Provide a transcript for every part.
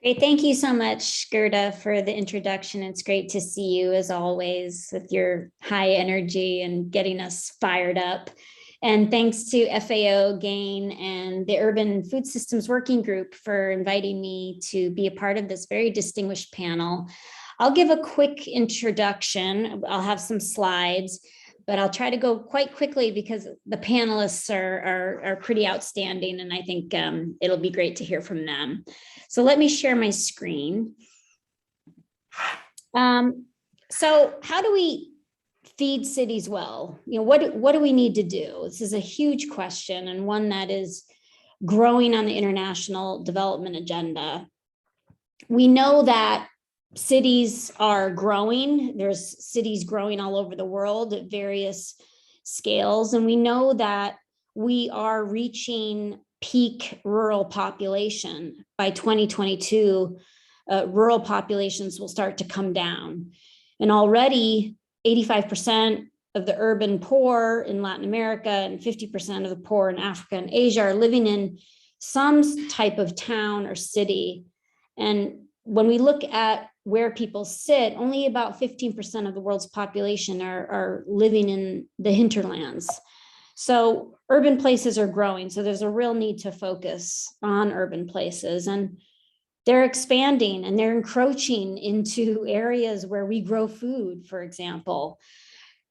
Great. Thank you so much, Gerda, for the introduction. It's great to see you as always with your high energy and getting us fired up. And thanks to FAO, GAIN, and the Urban Food Systems Working Group for inviting me to be a part of this very distinguished panel. I'll give a quick introduction. I'll have some slides, but I'll try to go quite quickly because the panelists are pretty outstanding, and I think it'll be great to hear from them. So let me share my screen. So how do we feed cities well? What do we need to do? This is a huge question, and one that is growing on the international development agenda. We know that cities are growing. There's cities growing all over the world at various scales. And we know that we are reaching peak rural population. By 2022, rural populations will start to come down. And already 85% of the urban poor in Latin America and 50% of the poor in Africa and Asia are living in some type of town or city. And when we look at where people sit, only about 15% of the world's population are living in the hinterlands. So urban places are growing. So there's a real need to focus on urban places, and they're expanding and they're encroaching into areas where we grow food, for example.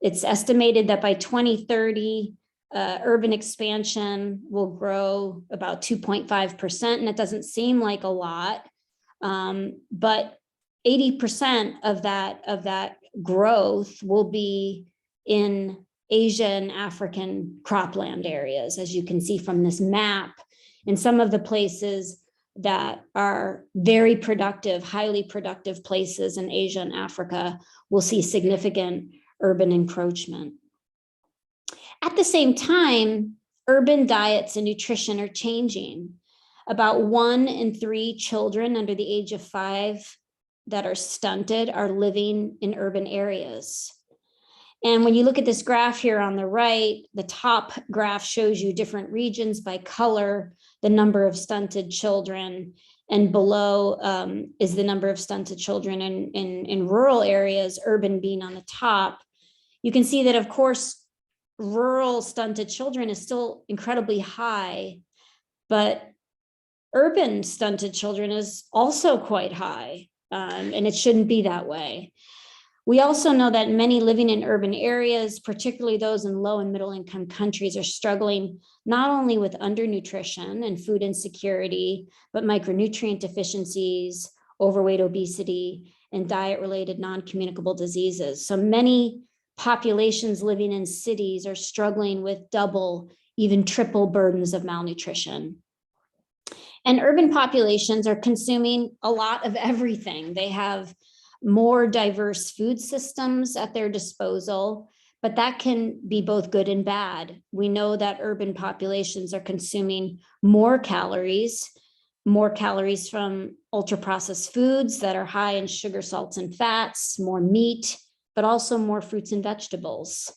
It's estimated that by 2030, urban expansion will grow about 2.5%, and it doesn't seem like a lot. But 80% of that growth will be in Asia and African cropland areas, as you can see from this map. In some of the places that are very productive, highly productive places in Asia and Africa, will see significant urban encroachment. At the same time, urban diets and nutrition are changing. About 1 in 3 children under the age of 5 that are stunted are living in urban areas. And when you look at this graph here on the right, the top graph shows you different regions by color, the number of stunted children, and below is the number of stunted children in rural areas, urban being on the top. You can see that, of course, rural stunted children is still incredibly high, but urban stunted children is also quite high, and it shouldn't be that way. We also know that many living in urban areas, particularly those in low and middle income countries, are struggling not only with undernutrition and food insecurity, but micronutrient deficiencies, overweight, obesity, and diet-related non-communicable diseases. So many populations living in cities are struggling with double, even triple burdens of malnutrition. And urban populations are consuming a lot of everything. They have more diverse food systems at their disposal, but that can be both good and bad. We know that urban populations are consuming more calories from ultra-processed foods that are high in sugar, salts, and fats, more meat, but also more fruits and vegetables.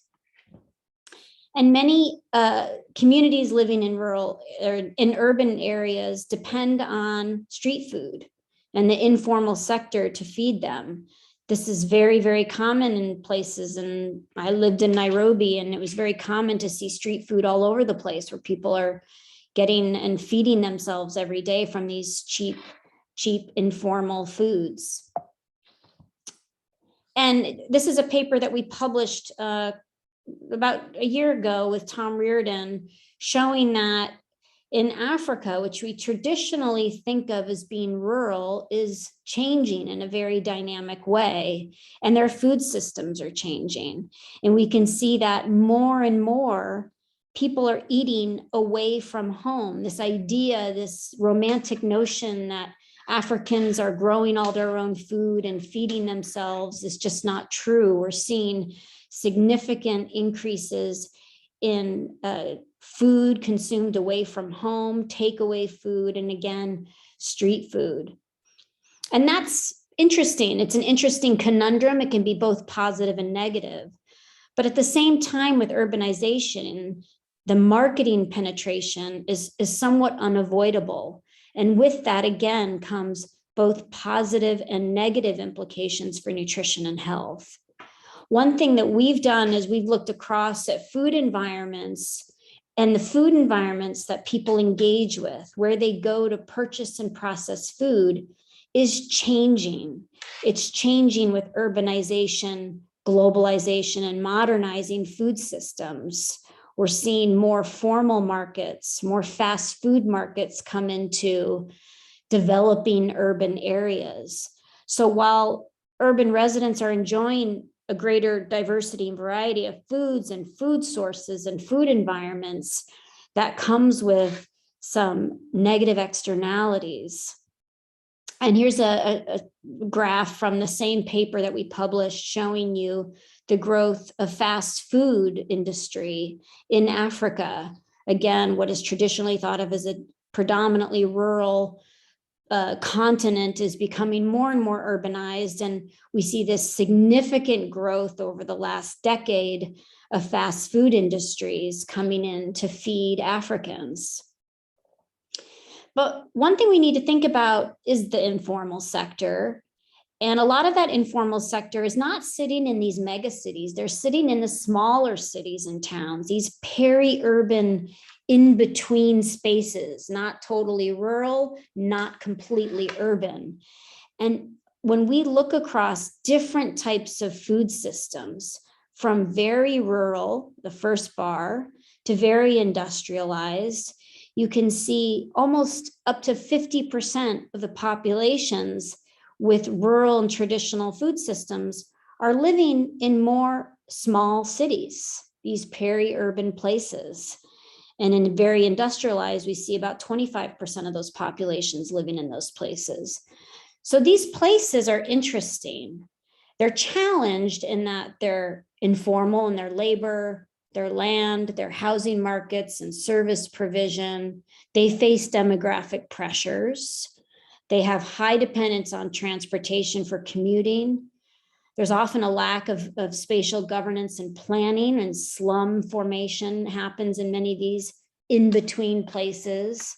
And many communities living in rural or in urban areas depend on street food and the informal sector to feed them. This is very, very common in places. And I lived in Nairobi, and it was very common to see street food all over the place where people are getting and feeding themselves every day from these cheap informal foods. And this is a paper that we published about a year ago with Tom Reardon, showing that in Africa, which we traditionally think of as being rural, is changing in a very dynamic way, and their food systems are changing. And we can see that more and more people are eating away from home. This idea, this romantic notion that Africans are growing all their own food and feeding themselves is just not true. We're seeing significant increases in food consumed away from home, takeaway food, and again, street food. And that's interesting. It's an interesting conundrum. It can be both positive and negative. But at the same time, with urbanization, the marketing penetration is somewhat unavoidable. And with that, again, comes both positive and negative implications for nutrition and health. One thing that we've done is we've looked across at food environments and the food environments that people engage with, where they go to purchase and process food, is changing. It's changing with urbanization, globalization, and modernizing food systems. We're seeing more formal markets, more fast food markets come into developing urban areas. So while urban residents are enjoying a greater diversity and variety of foods and food sources and food environments, that comes with some negative externalities. And here's a graph from the same paper that we published showing you the growth of fast food industry in Africa. Again, what is traditionally thought of as a predominantly rural continent is becoming more and more urbanized, and we see this significant growth over the last decade of fast food industries coming in to feed Africans. But one thing we need to think about is the informal sector. And a lot of that informal sector is not sitting in these mega cities. They're sitting in the smaller cities and towns, these peri-urban in-between spaces, not totally rural, not completely urban. And when we look across different types of food systems, from very rural, the first bar, to very industrialized, you can see almost up to 50% of the populations with rural and traditional food systems are living in more small cities, these peri-urban places. And in very industrialized, we see about 25% of those populations living in those places. So these places are interesting. They're challenged in that they're informal in their labor, their land, their housing markets and service provision. They face demographic pressures. They have high dependence on transportation for commuting. There's often a lack of spatial governance and planning, and slum formation happens in many of these in-between places.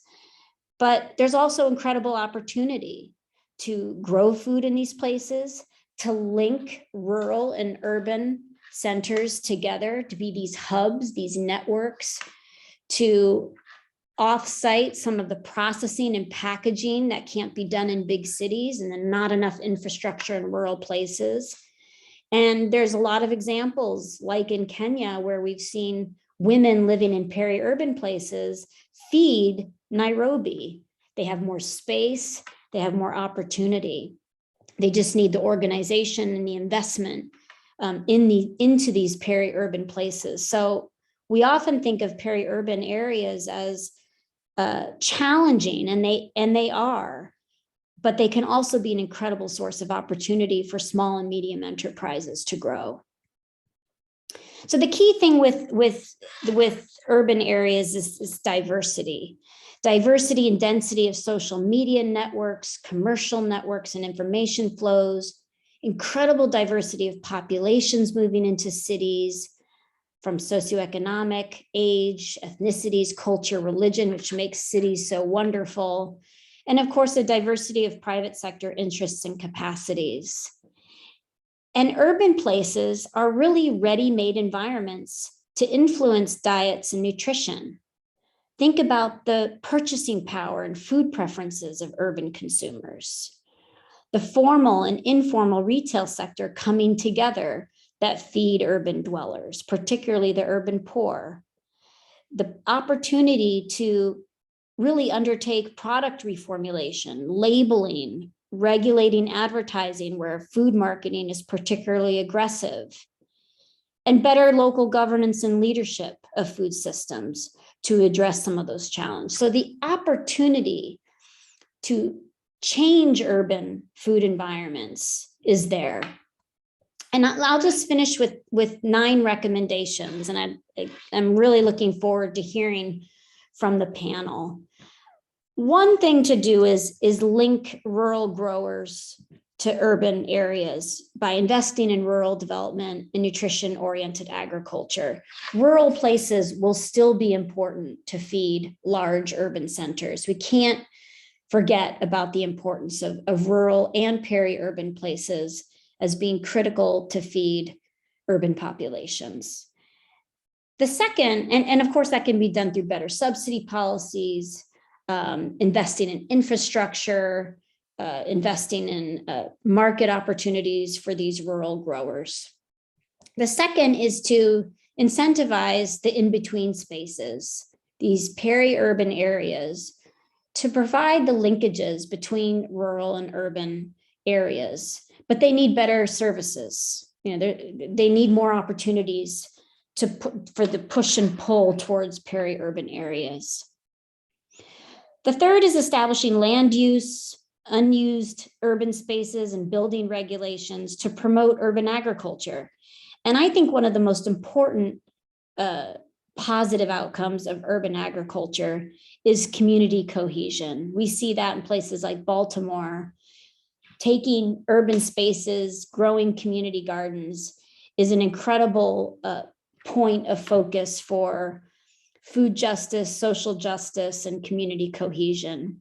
But there's also incredible opportunity to grow food in these places, to link rural and urban centers together, to be these hubs, these networks, to off-site some of the processing and packaging that can't be done in big cities, and then not enough infrastructure in rural places. And there's a lot of examples, like in Kenya, where we've seen women living in peri-urban places feed Nairobi. They have more space, they have more opportunity. They just need the organization and the investment into these peri-urban places. So we often think of peri-urban areas as challenging, and they are, but they can also be an incredible source of opportunity for small and medium enterprises to grow. So the key thing with urban areas is diversity. Diversity and density of social media networks, commercial networks and information flows, incredible diversity of populations moving into cities from socioeconomic, age, ethnicities, culture, religion, which makes cities so wonderful. And of course, a diversity of private sector interests and capacities. And urban places are really ready-made environments to influence diets and nutrition. Think about the purchasing power and food preferences of urban consumers. The formal and informal retail sector coming together that feed urban dwellers, particularly the urban poor. The opportunity to really undertake product reformulation, labeling, regulating advertising where food marketing is particularly aggressive, and better local governance and leadership of food systems to address some of those challenges. So the opportunity to change urban food environments is there. And I'll just finish with 9 recommendations, and I'm really looking forward to hearing from the panel. One thing to do is link rural growers to urban areas by investing in rural development and nutrition-oriented agriculture. Rural places will still be important to feed large urban centers. We can't forget about the importance of rural and peri-urban places as being critical to feed urban populations. The second, and of course that can be done through better subsidy policies, investing in infrastructure, investing in market opportunities for these rural growers. The second is to incentivize the in-between spaces, these peri-urban areas, to provide the linkages between rural and urban areas, but they need better services. You know, they need more opportunities for the push and pull towards peri-urban areas. The third is establishing land use, unused urban spaces, and building regulations to promote urban agriculture. And I think one of the most important positive outcomes of urban agriculture is community cohesion. We see that in places like Baltimore. Taking urban spaces, growing community gardens is an incredible point of focus for food justice, social justice, and community cohesion.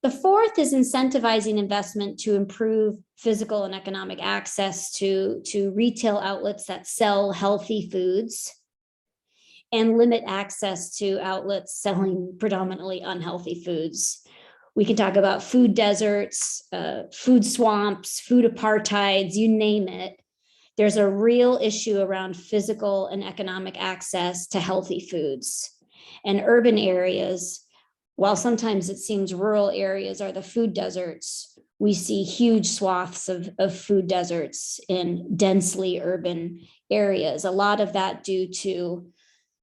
The fourth is incentivizing investment to improve physical and economic access to retail outlets that sell healthy foods and limit access to outlets selling predominantly unhealthy foods. We can talk about food deserts, food swamps, food apartheids, you name it. There's a real issue around physical and economic access to healthy foods. And urban areas, while sometimes it seems rural areas are the food deserts, we see huge swaths of food deserts in densely urban areas. A lot of that due to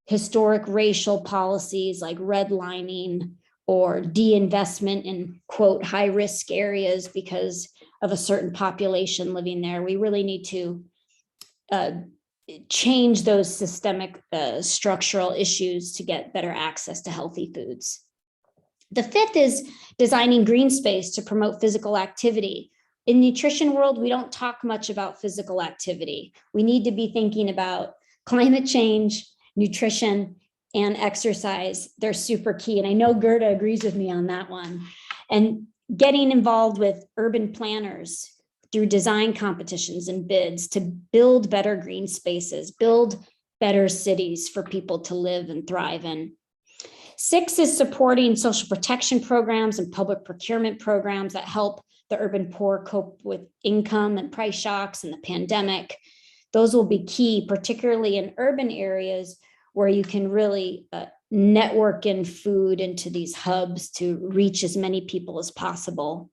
historic racial policies like redlining or de-investment in, quote, high-risk areas because of a certain population living there. We really need to change those systemic structural issues to get better access to healthy foods. The fifth is designing green space to promote physical activity. In the nutrition world, we don't talk much about physical activity. We need to be thinking about climate change, nutrition, and exercise. They're super key. And I know Gerda agrees with me on that one. And getting involved with urban planners through design competitions and bids to build better green spaces, build better cities for people to live and thrive in. 6 is supporting social protection programs and public procurement programs that help the urban poor cope with income and price shocks and the pandemic. Those will be key, particularly in urban areas where you can really network in food into these hubs to reach as many people as possible.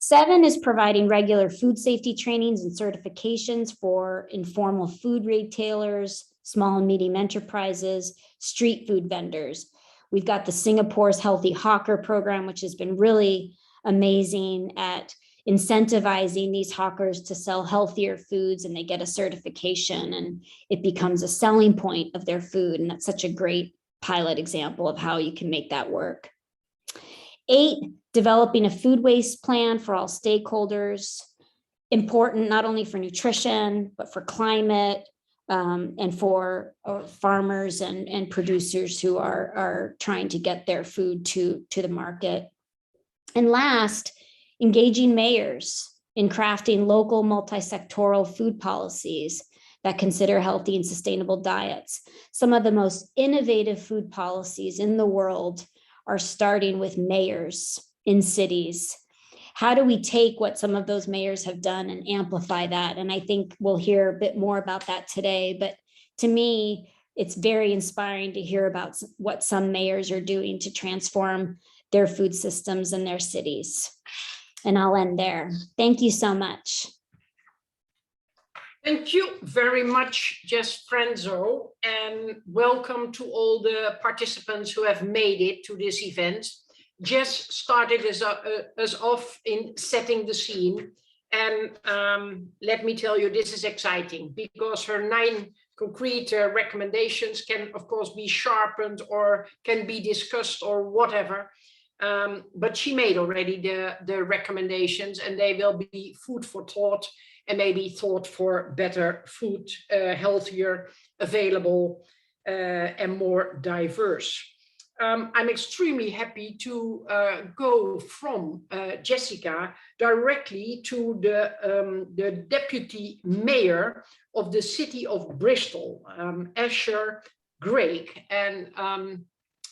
7 is providing regular food safety trainings and certifications for informal food retailers, small and medium enterprises, street food vendors. We've got the Singapore's Healthy Hawker program, which has been really amazing at incentivizing these hawkers to sell healthier foods, and they get a certification and it becomes a selling point of their food. And that's such a great pilot example of how you can make that work. 8, developing a food waste plan for all stakeholders, important not only for nutrition, but for climate, and for farmers and producers who are trying to get their food to the market. And last, engaging mayors in crafting local multi-sectoral food policies that consider healthy and sustainable diets. Some of the most innovative food policies in the world are starting with mayors in cities. How do we take what some of those mayors have done and amplify that? And I think we'll hear a bit more about that today. But to me, it's very inspiring to hear about what some mayors are doing to transform their food systems in their cities. And I'll end there. Thank you so much. Thank you very much, Jess Frenzo, and welcome to all the participants who have made it to this event. Jess started us off in setting the scene, and let me tell you, this is exciting because her 9 concrete recommendations can, of course, be sharpened or can be discussed or whatever. But she made already the recommendations, and they will be food for thought and maybe thought for better food, healthier, available, and more diverse. I'm extremely happy to go from Jessica directly to the deputy mayor of the city of Bristol, Asher Greig, and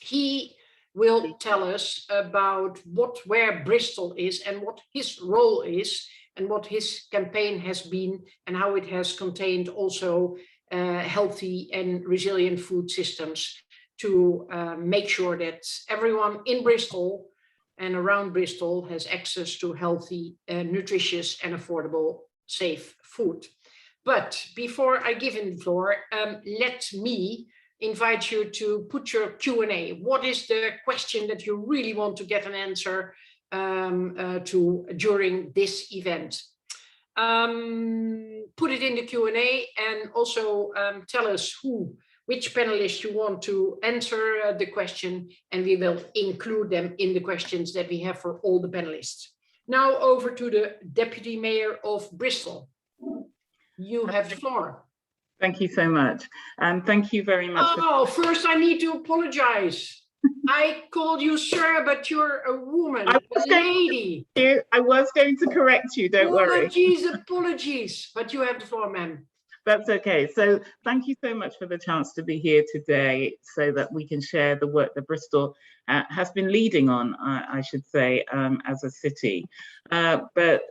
he will tell us about where Bristol is and what his role is and what his campaign has been and how it has contained also healthy and resilient food systems to make sure that everyone in Bristol and around Bristol has access to healthy, nutritious and affordable, safe food. But before I give him the floor, let me invite you to put your Q&A. What is the question that you really want to get an answer to during this event? Put it in the Q&A and also tell us which panelists you want to answer the question, and we will include them in the questions that we have for all the panelists. Now over to the Deputy Mayor of Bristol. You have the floor. Thank you so much. And thank you very much. Oh, first I need to apologize. I called you sir, but you're a woman, a lady. I was going to correct you, don't worry. Apologies, but you have the floor, ma'am. That's okay. So thank you so much for the chance to be here today so that we can share the work that Bristol has been leading on, I should say, as a city, but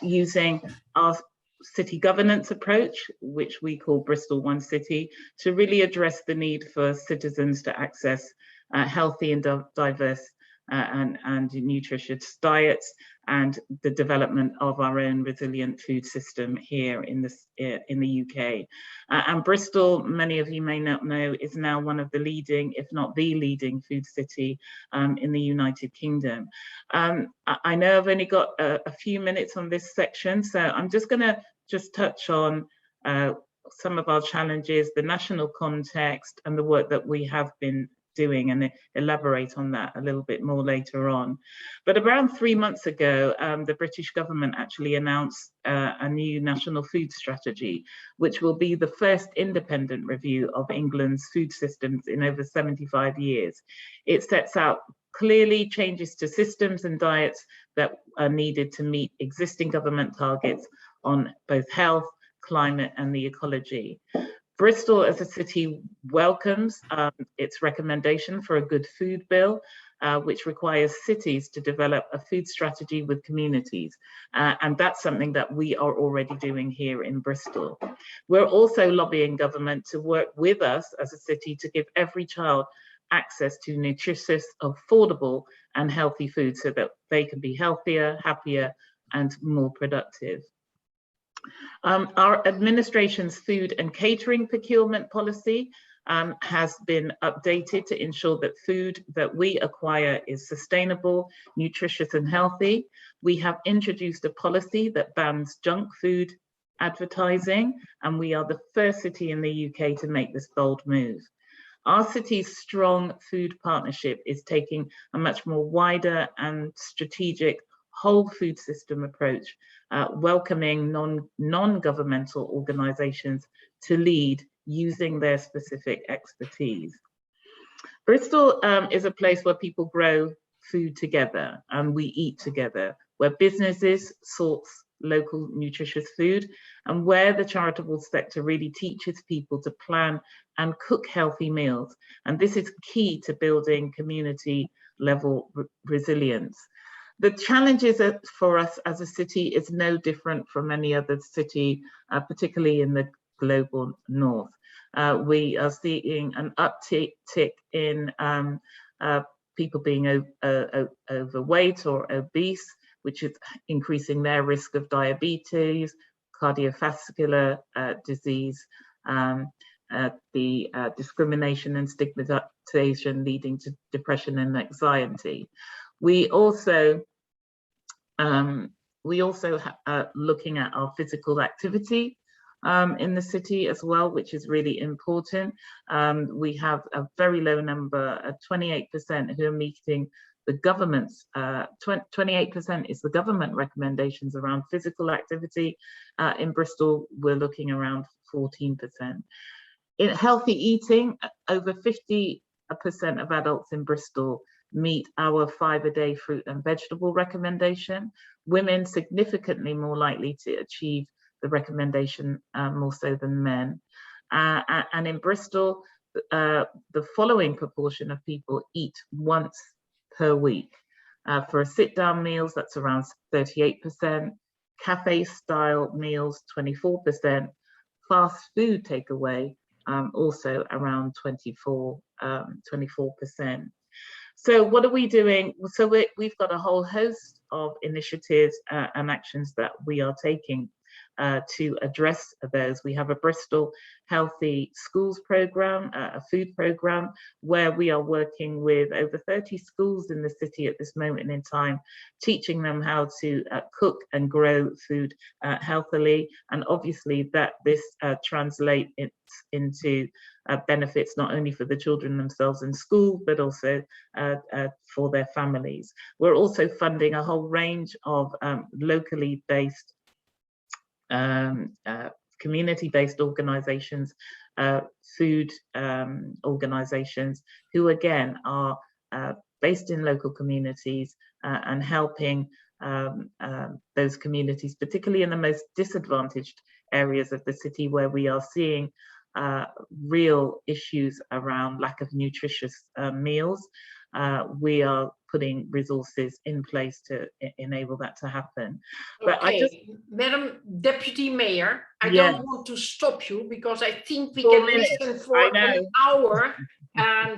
using our city governance approach, which we call Bristol One City, to really address the need for citizens to access healthy and diverse and nutritious diets, and the development of our own resilient food system here in the UK. And Bristol, many of you may not know, is now one of the leading, if not the leading, food city in the United Kingdom. I know I've only got a few minutes on this section, so I'm just going to touch on some of our challenges, the national context, and the work that we have been doing, and elaborate on that a little bit more later on. But around 3 months ago, the British government actually announced a new national food strategy, which will be the first independent review of England's food systems in over 75 years. It sets out clearly changes to systems and diets that are needed to meet existing government targets on both health, climate, and the ecology. Bristol as a city welcomes its recommendation for a good food bill, which requires cities to develop a food strategy with communities. And that's something that we are already doing here in Bristol. We're also lobbying government to work with us as a city to give every child access to nutritious, affordable, and healthy food so that they can be healthier, happier, and more productive. Our administration's food and catering procurement policy has been updated to ensure that food that we acquire is sustainable, nutritious, and healthy. We have introduced a policy that bans junk food advertising, and we are the first city in the UK to make this bold move. Our city's strong food partnership is taking a much more wider and strategic whole food system approach, welcoming non-governmental organisations to lead using their specific expertise. Bristol is a place where people grow food together and we eat together, where businesses source local nutritious food, and where the charitable sector really teaches people to plan and cook healthy meals. And this is key to building community level resilience. The challenges for us as a city is no different from any other city, particularly in the global north. We are seeing an uptick in people being overweight or obese, which is increasing their risk of diabetes, cardiovascular disease, the discrimination and stigmatization leading to depression and anxiety. We also looking at our physical activity in the city as well, which is really important. We have a very low number, 28% who are meeting the government's, 28% is the government recommendations around physical activity. In Bristol, we're looking around 14%. In healthy eating, over 50 of adults in Bristol meet our 5-a-day fruit and vegetable recommendation. Women significantly more likely to achieve the recommendation, more so than men. And in Bristol, the following proportion of people eat once per week. For sit-down meals, that's around 38%, cafe-style meals, 24%, fast food takeaway, also around 24%. So what are we doing? So we've got a whole host of initiatives and actions that we are taking to address those. We have a Bristol Healthy Schools program, a food program, where we are working with over 30 schools in the city at this moment in time, teaching them how to cook and grow food healthily. And obviously that this translates into benefits not only for the children themselves in school, but also for their families. We're also funding a whole range of locally based community-based organizations, food organizations, who again are based in local communities and helping those communities, particularly in the most disadvantaged areas of the city where we are seeing real issues around lack of nutritious meals. We are putting resources in place to enable that to happen. But okay, Madam Deputy Mayor, I Yes. don't want to stop you because I think we 4 can minutes. listen for an hour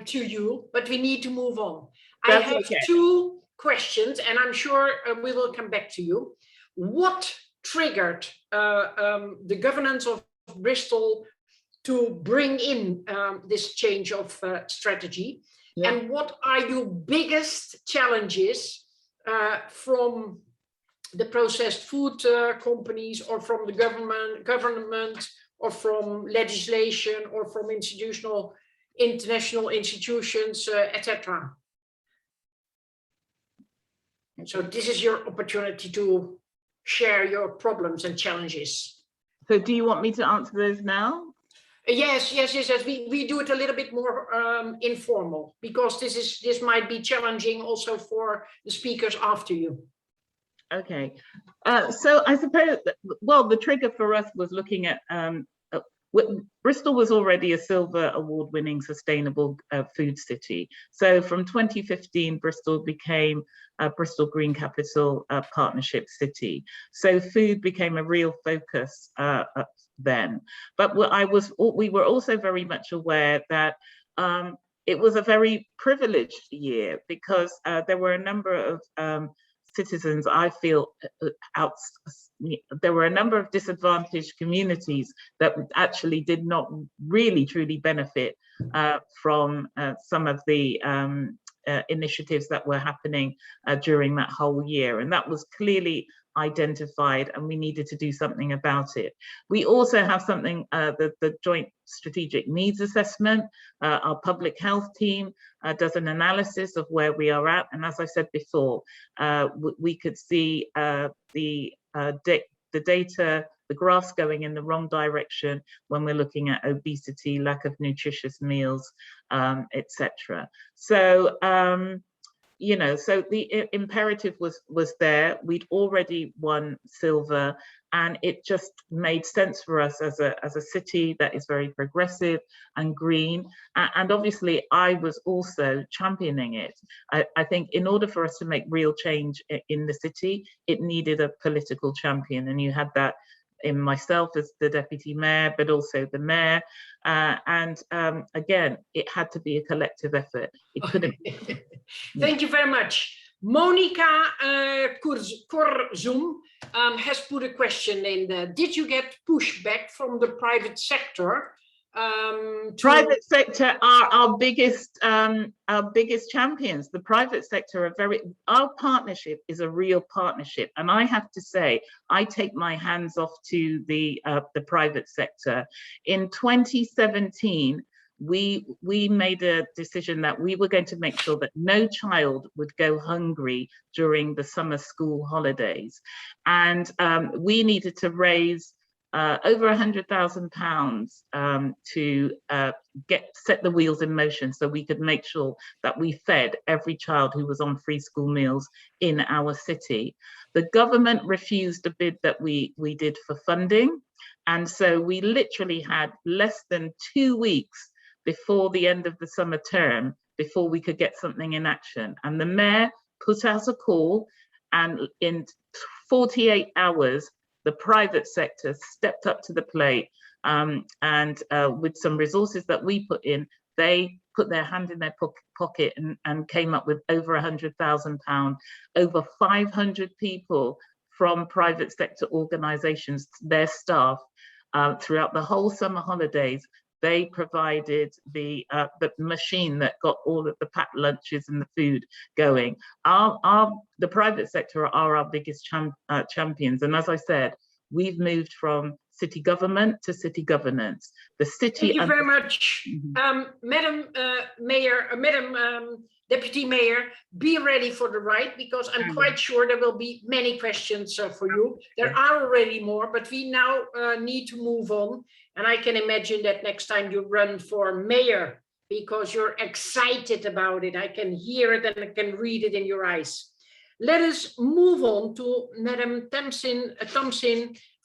to you, but we need to move on. That's I have okay. 2 questions, and I'm sure we will come back to you. What triggered the governance of Bristol to bring in this change of strategy? Yeah. And what are your biggest challenges from the processed food companies, or from the government, or from legislation, or from international institutions, etc.? So this is your opportunity to share your problems and challenges. So do you want me to answer those now? Yes. We do it a little bit more informal, because this might be challenging also for the speakers after you. Okay. So I suppose, well, the trigger for us was looking at Bristol was already a Silver Award-winning sustainable food city. So from 2015, Bristol became a Bristol Green Capital Partnership City. So food became a real focus then. But we were also very much aware that it was a very privileged year, because there were a number of citizens, I feel, there were a number of disadvantaged communities that actually did not really truly benefit from some of the initiatives that were happening during that whole year. And that was clearly identified, and we needed to do something about it. We also have something, the Joint Strategic Needs Assessment. Our public health team does an analysis of where we are at. And as I said before, we could see the data, the graphs going in the wrong direction when we're looking at obesity, lack of nutritious meals, etc. So, you know, so the imperative was there. We'd already won silver, and it just made sense for us as a city that is very progressive and green. And obviously, I was also championing it. I think in order for us to make real change in the city, it needed a political champion, and you had that in myself as the deputy mayor, but also the mayor. Again, it had to be a collective effort. It couldn't. Thank you very much. Monica Korzum has put a question in there. Did you get pushback from the private sector? Private sector are our biggest champions. The private sector are our partnership is a real partnership, and I have to say, I take my hands off to the private sector. In 2017, we made a decision that we were going to make sure that no child would go hungry during the summer school holidays, and we needed to raise over £100,000 to set the wheels in motion so we could make sure that we fed every child who was on free school meals in our city. The government refused a bid that we did for funding. And so we literally had less than 2 weeks before the end of the summer term before we could get something in action. And the mayor put out a call, and in 48 hours, the private sector stepped up to the plate, and with some resources that we put in, they put their hand in their pocket and came up with over £100,000. Over 500 people from private sector organisations, their staff, throughout the whole summer holidays, they provided the machine that got all of the packed lunches and the food going. The private sector are our biggest champions. And as I said, we've moved from city government to city governance. The city. Thank you very much, Madam Deputy Mayor. Be ready for the right, because I'm quite sure there will be many questions for you. There are already more, but we now need to move on. And I can imagine that next time you run for mayor, because you're excited about it. I can hear it and I can read it in your eyes. Let us move on to Madam Thompson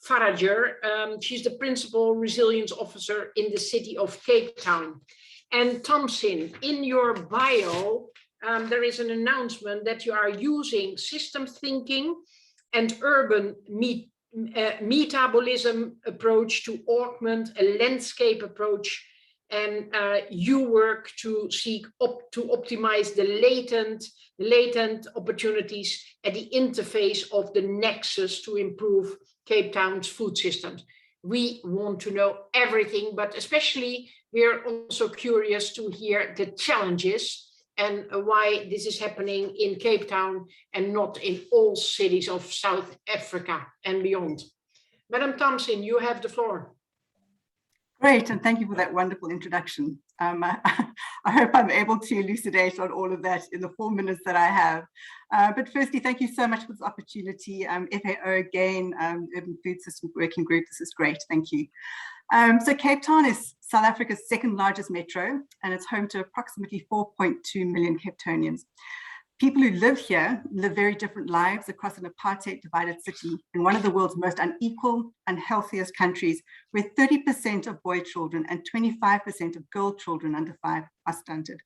Farager. She's the Principal Resilience Officer in the city of Cape Town. And Thompson, in your bio, there is an announcement that you are using system thinking and urban metabolism approach to augment a landscape approach, and you work to seek to optimize the latent opportunities at the interface of the nexus to improve Cape Town's food systems. We want to know everything, but especially we're also curious to hear the challenges and why this is happening in Cape Town and not in all cities of South Africa and beyond. Madam Thompson, you have the floor. Great, and thank you for that wonderful introduction. I hope I'm able to elucidate on all of that in the 4 minutes that I have. But firstly, thank you so much for this opportunity. FAO again, Urban Food Systems Working Group, this is great, thank you. So Cape Town is South Africa's second largest metro, and it's home to approximately 4.2 million Capetonians. People who live here live very different lives across an apartheid divided city in one of the world's most unequal and healthiest countries, where 30% of boy children and 25% of girl children under 5 are stunted.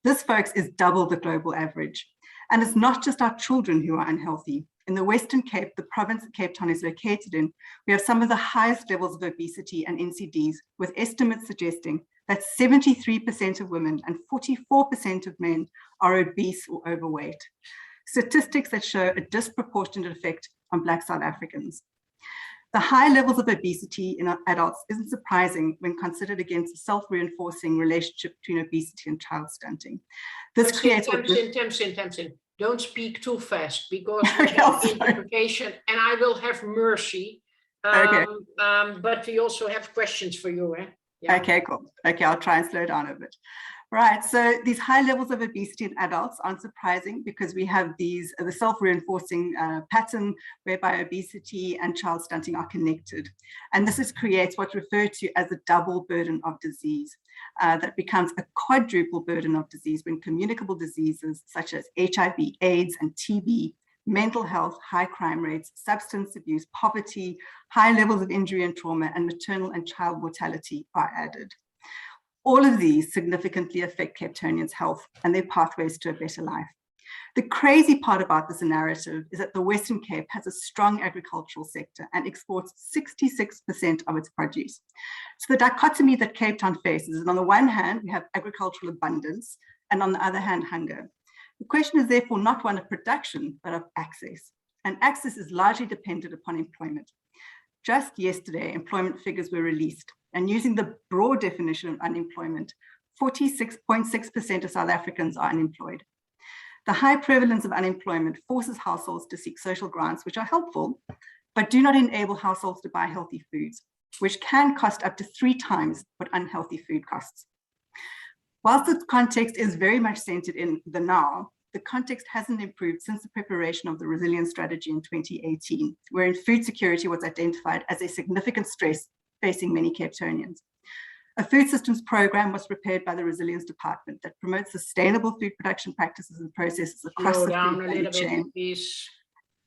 This, folks, is double the global average. And it's not just our children who are unhealthy. In the Western Cape, the province that Cape Town is located in, we have some of the highest levels of obesity and NCDs, with estimates suggesting that 73% of women and 44% of men are obese or overweight. Statistics that show a disproportionate effect on Black South Africans. The high levels of obesity in adults isn't surprising when considered against the self-reinforcing relationship between obesity and child stunting. This creates— Thompson, don't speak too fast, because we have interpretation and I will have mercy. Okay. But we also have questions for you. Yeah. Okay, cool. Okay, I'll try and slow down a bit. Right, so these high levels of obesity in adults aren't surprising, because we have the self-reinforcing pattern whereby obesity and child stunting are connected. And this creates what's referred to as a double burden of disease that becomes a quadruple burden of disease when communicable diseases such as HIV, AIDS, and TB, mental health, high crime rates, substance abuse, poverty, high levels of injury and trauma, and maternal and child mortality are added. All of these significantly affect Capetonians' health and their pathways to a better life. The crazy part about this narrative is that the Western Cape has a strong agricultural sector and exports 66% of its produce. So the dichotomy that Cape Town faces is, on the one hand, we have agricultural abundance, and on the other hand, hunger. The question is therefore not one of production, but of access. And access is largely dependent upon employment. Just yesterday, employment figures were released, and using the broad definition of unemployment, 46.6% of South Africans are unemployed. The high prevalence of unemployment forces households to seek social grants, which are helpful, but do not enable households to buy healthy foods, which can cost up to 3 times what unhealthy food costs. Whilst the context is very much centered in the now, the context hasn't improved since the preparation of the resilience strategy in 2018, wherein food security was identified as a significant stress facing many Capetonians. A food systems program was prepared by the Resilience Department that promotes sustainable food production practices and processes across the food value chain,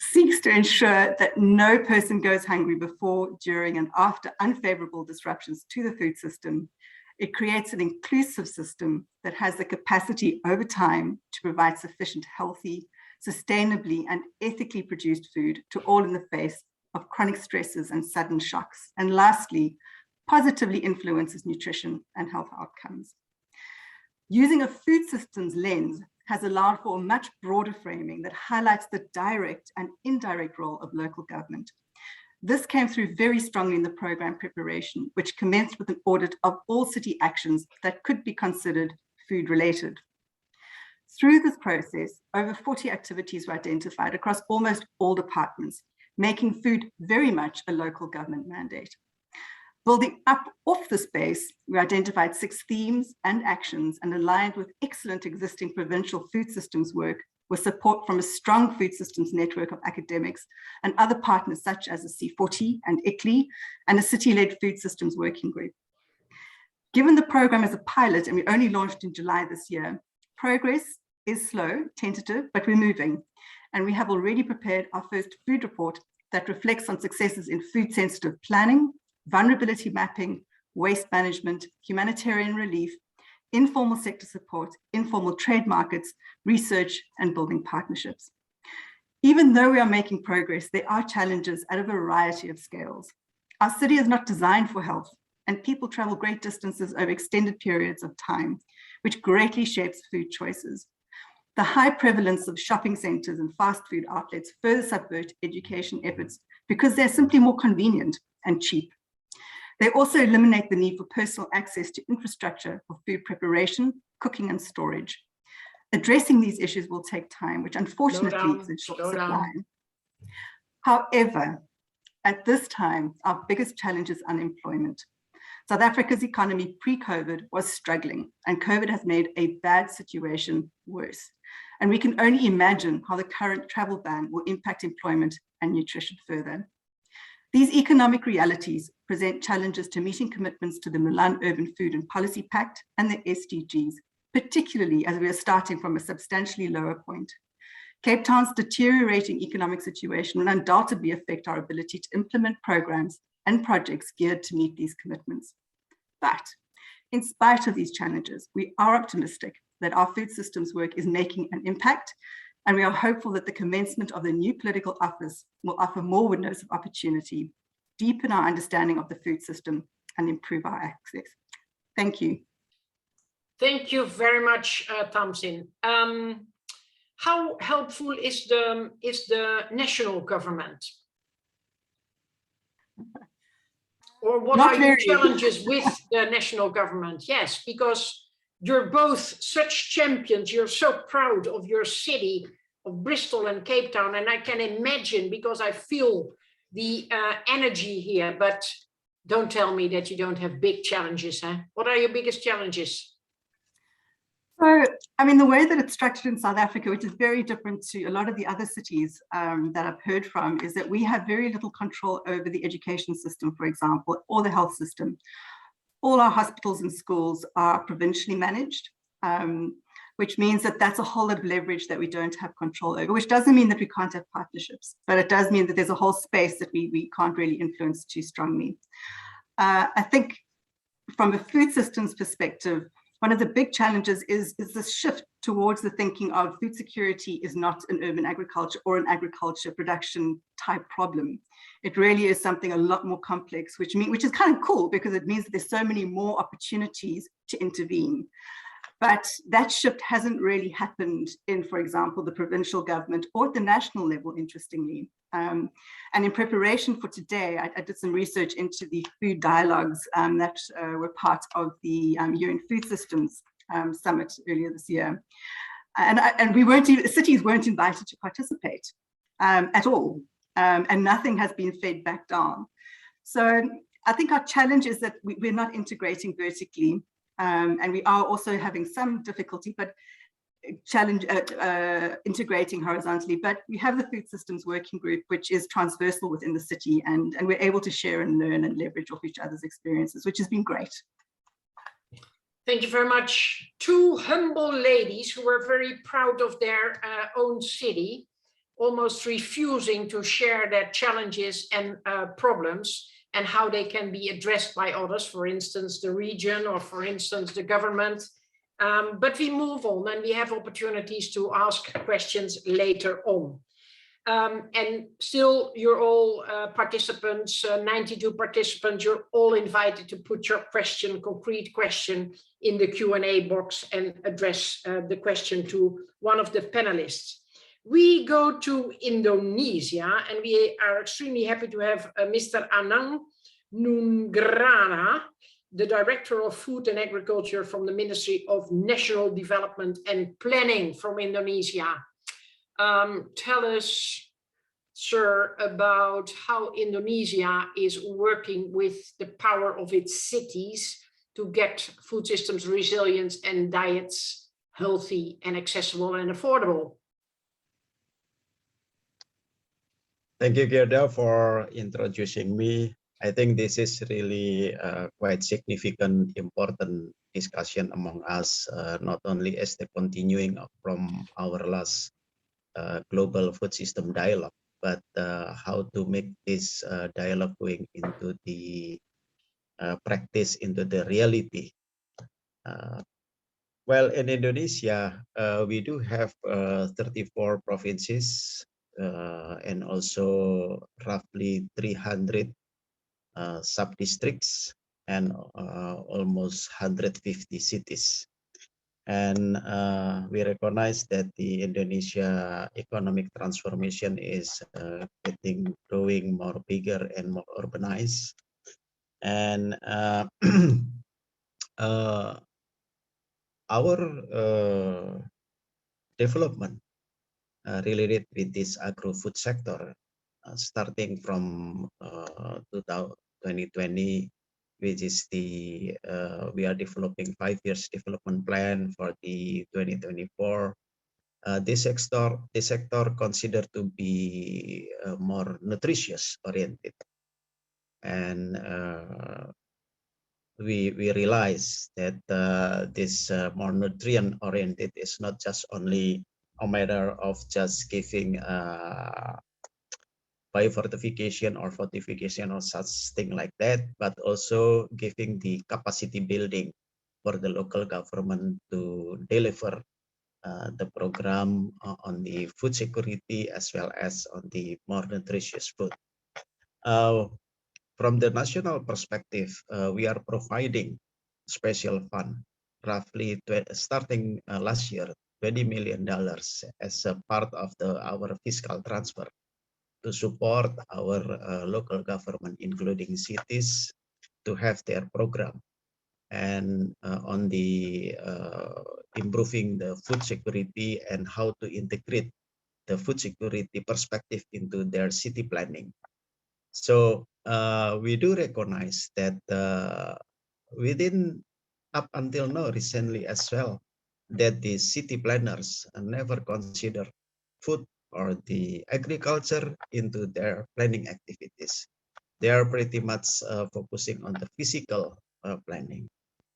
seeks to ensure that no person goes hungry before, during, and after unfavorable disruptions to the food system. It creates an inclusive system that has the capacity over time to provide sufficient, healthy, sustainably, and ethically produced food to all in the face of chronic stresses and sudden shocks. And lastly, positively influences nutrition and health outcomes. Using a food systems lens has allowed for a much broader framing that highlights the direct and indirect role of local government. This came through very strongly in the program preparation, which commenced with an audit of all city actions that could be considered food related. Through this process, over 40 activities were identified across almost all departments, making food very much a local government mandate. Building up off this base, we identified 6 themes and actions and aligned with excellent existing provincial food systems work with support from a strong food systems network of academics and other partners such as the C40 and ICLEI and a city-led food systems working group. Given the program as a pilot and we only launched in July this year, progress is slow, tentative, but we're moving. And we have already prepared our first food report that reflects on successes in food sensitive planning, vulnerability mapping, waste management, humanitarian relief, informal sector support, informal trade markets, research, and building partnerships. Even though we are making progress, there are challenges at a variety of scales. Our city is not designed for health, and people travel great distances over extended periods of time, which greatly shapes food choices. The high prevalence of shopping centers and fast food outlets further subvert education efforts because they're simply more convenient and cheap. They also eliminate the need for personal access to infrastructure for food preparation, cooking, and storage. Addressing these issues will take time, which unfortunately is in short supply. However, at this time, our biggest challenge is unemployment. South Africa's economy pre-COVID was struggling, and COVID has made a bad situation worse. And we can only imagine how the current travel ban will impact employment and nutrition further. These economic realities present challenges to meeting commitments to the Milan Urban Food and Policy Pact and the SDGs, particularly as we are starting from a substantially lower point. Cape Town's deteriorating economic situation will undoubtedly affect our ability to implement programs and projects geared to meet these commitments. But in spite of these challenges, we are optimistic that our food systems work is making an impact, and we are hopeful that the commencement of the new political office will offer more windows of opportunity, deepen our understanding of the food system, and improve our access. Thank you. Thank you very much, Tamsin. How helpful is the national government? Or what are your challenges with the national government? Yes, because you're both such champions. You're so proud of your city, of Bristol and Cape Town. And I can imagine, because I feel the energy here, but don't tell me that you don't have big challenges. Huh? What are your biggest challenges? So, I mean, the way that it's structured in South Africa, which is very different to a lot of the other cities that I've heard from, is that we have very little control over the education system, for example, or the health system. All our hospitals and schools are provincially managed, which means that that's a whole lot of leverage that we don't have control over, which doesn't mean that we can't have partnerships, but it does mean that there's a whole space that we can't really influence too strongly. I think from a food systems perspective, one of the big challenges is this shift towards the thinking of food security is not an urban agriculture or an agriculture production type problem. It really is something a lot more complex, which is kind of cool because it means that there's so many more opportunities to intervene. But that shift hasn't really happened in, for example, the provincial government or at the national level, interestingly. And in preparation for today, I did some research into the food dialogues that were part of the UN Food Systems Summit earlier this year. And we weren't even, cities weren't invited to participate at all. And nothing has been fed back down. So I think our challenge is that we're not integrating vertically. And we are also having some difficulty, but integrating horizontally, but we have the food systems working group, which is transversal within the city, and we're able to share and learn and leverage off each other's experiences, which has been great. Thank you very much. Two humble ladies who were very proud of their own city, almost refusing to share their challenges and problems and how they can be addressed by others, for instance, the region, or for instance, the government. But we move on and we have opportunities to ask questions later on. And still, you're all participants, 92 participants, you're all invited to put your question, concrete question, in the Q&A box and address the question to one of the panelists. We go to Indonesia, and we are extremely happy to have Mr. Anang Nunggrana, the Director of Food and Agriculture from the Ministry of National Development and Planning from Indonesia. Tell us, sir, about how Indonesia is working with the power of its cities to get food systems resilience and diets healthy and accessible and affordable. Thank you, Gerda, for introducing me. I think this is really quite significant, important discussion among us, not only as the continuing from our last global food system dialogue, but how to make this dialogue going into the practice, into the reality. Well, in Indonesia, we do have 34 provinces and also roughly 300 sub-districts and almost 150 cities. And we recognize that the Indonesia economic transformation is growing more bigger and more urbanized. And our development related with this agro-food sector, starting from 2020, which is the we are developing 5 years development plan for the 2024. This sector considered to be more nutritious oriented, and we realize that this more nutrient oriented is not just only a matter of just giving biofortification or fortification or such thing like that, but also giving the capacity building for the local government to deliver the program on the food security as well as on the more nutritious food. From the national perspective, we are providing special fund, roughly starting last year, $20 million as a part of our fiscal transfer to support our local government, including cities, to have their program and on the improving the food security and how to integrate the food security perspective into their city planning. So we do recognize that within up until now, recently as well, that the city planners never consider food or the agriculture into their planning activities. They are pretty much focusing on the physical planning.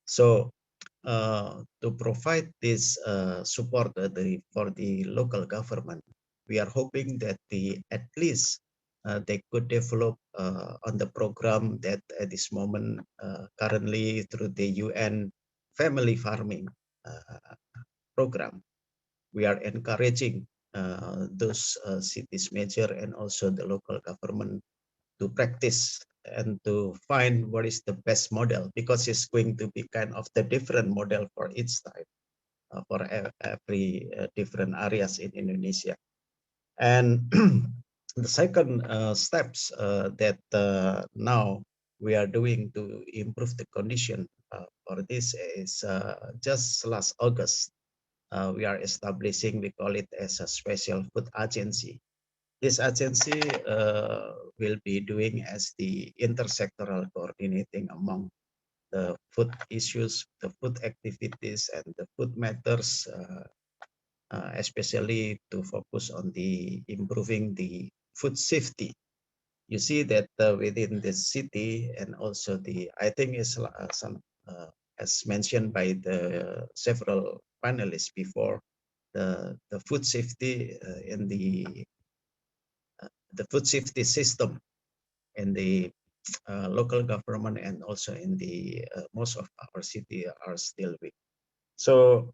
So to provide this support for the local government, we are hoping that at least they could develop on the program that at this moment currently through the UN family farming program. We are encouraging those cities major and also the local government to practice and to find what is the best model, because it's going to be kind of the different model for each type, for every different areas in Indonesia. And the second steps that now we are doing to improve the condition for this is just last August, we are establishing, we call it as a special food agency. This agency will be doing as the intersectoral coordinating among the food issues, the food activities, and the food matters especially to focus on the improving the food safety. You see that within the city, and also I think is some as mentioned by the several panelists before, the food safety in the food safety system in the local government and also in the most of our city are still weak. So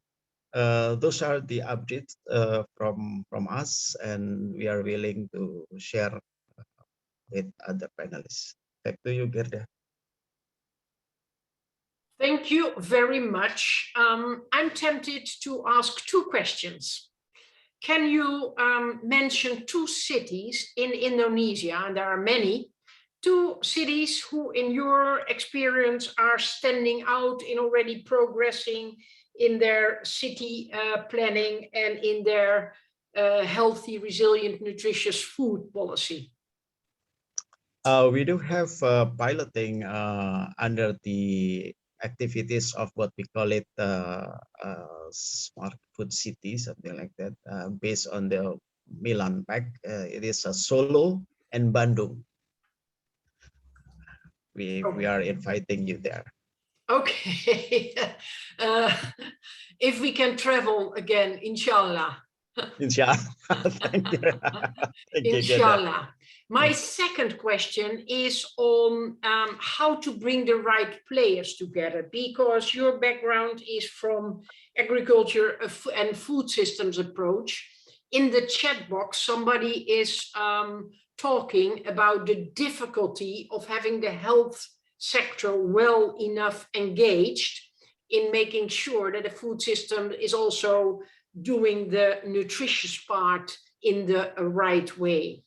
those are the updates from us, and we are willing to share with other panelists. Back to you, Gerda. Thank you very much. I'm tempted to ask two questions. Can you mention two cities in Indonesia, and there are many, two cities who in your experience are standing out in already progressing in their city planning and in their healthy, resilient, nutritious food policy? We do have piloting under the activities of what we call it smart food city, something like that, based on the Milan Pact. It is a Solo and Bandung. We are inviting you there. Okay. If we can travel again, inshallah. Inshallah. Thank you. Thank you, Inshallah. My second question is on how to bring the right players together, because your background is from agriculture and food systems approach. In the chat box, somebody is talking about the difficulty of having the health sector well enough engaged in making sure that the food system is also doing the nutritious part in the right way.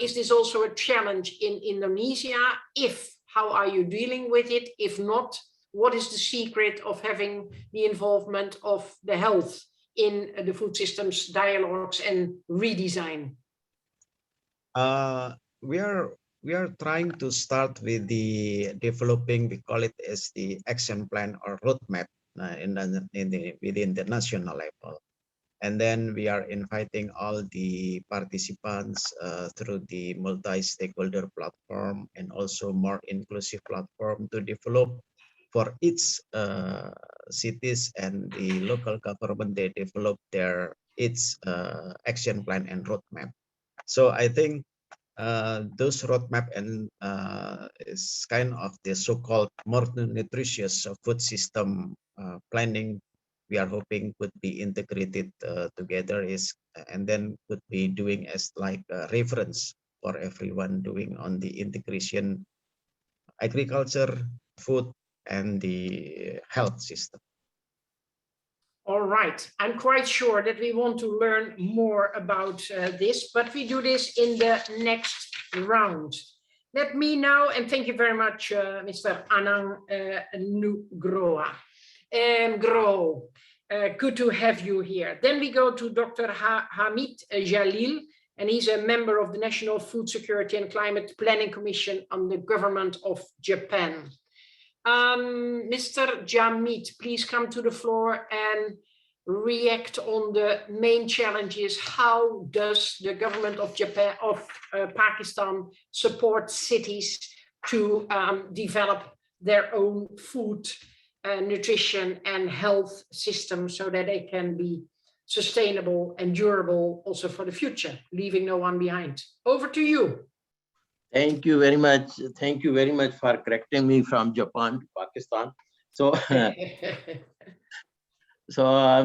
Is this also a challenge in Indonesia? If, how are you dealing with it? If not, what is the secret of having the involvement of the health in the food systems dialogues and redesign? We are trying to start with the developing, we call it as the action plan or roadmap within the national level. And then we are inviting all the participants through the multi-stakeholder platform and also more inclusive platform to develop for each cities and the local government. They develop its action plan and roadmap. So I think those roadmap and is kind of the so-called more nutritious food system planning. We are hoping could be integrated together and then could be doing as like a reference for everyone doing on the integration, agriculture, food, and the health system. All right, I'm quite sure that we want to learn more about this, but we do this in the next round. Let me now, and thank you very much, Mr. Anang Nugroho. Good to have you here. Then we go to Dr. Hamid Jalil, and he's a member of the National Food Security and Climate Planning Commission on the government of Japan. Mr. Jamid, please come to the floor and react on the main challenges. How does the government of Pakistan support cities to develop their own food, nutrition and health system so that they can be sustainable and durable also for the future, leaving no one behind? Over to you. Thank you very much. Thank you very much for correcting me from Japan to Pakistan. So,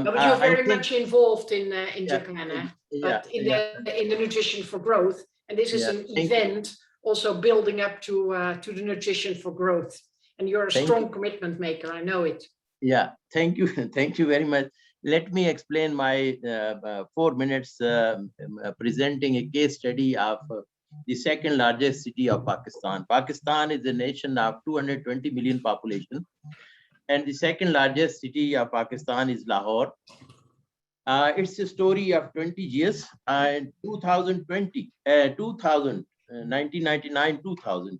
but you're very much involved in Japan, but in the Nutrition for Growth, and this is an event also building up to the Nutrition for Growth, and you're a strong commitment maker. I know it. Yeah, thank you very much. Let me explain my 4 minutes presenting a case study of the second largest city of Pakistan. Pakistan is a nation of 220 million population, and the second largest city of Pakistan is Lahore. It's a story of 20 years. In 1999, 2000,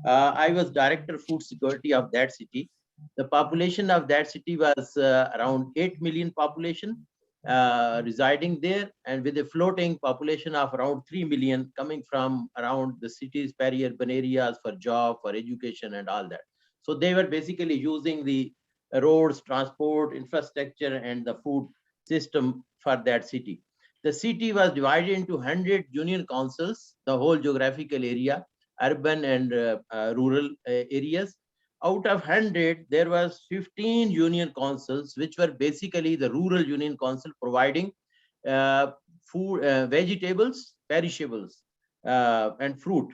I was director of food security of that city. The population of that city was around 8 million population, residing there, and with a floating population of around 3 million coming from around the cities, peri-urban areas for job, for education and all that. So they were basically using the roads, transport, infrastructure and the food system for that city. The city was divided into 100 union councils, the whole geographical area, urban and rural areas. Out of 100, there was 15 union councils, which were basically the rural union council providing food, vegetables, perishables, and fruit,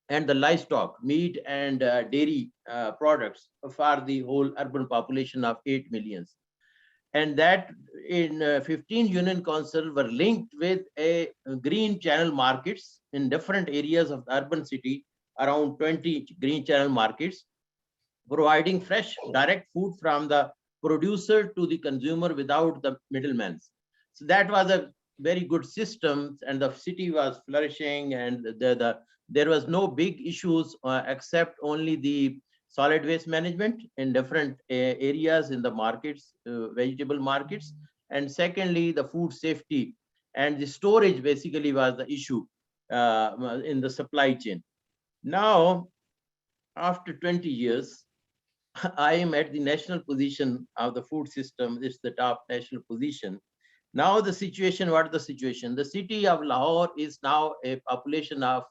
and the livestock, meat and dairy products for the whole urban population of 8 millions. And that in 15 union council were linked with a green channel markets in different areas of the urban city, around 20 green channel markets, providing fresh direct food from the producer to the consumer without the middlemen. So that was a very good system, and the city was flourishing, and there was no big issues except only the solid waste management in different areas in the markets, vegetable markets. And secondly, the food safety and the storage basically was the issue in the supply chain. Now, after 20 years, I am at the national position of the food system. It's the top national position. Now the situation, what is the situation? The city of Lahore is now a population of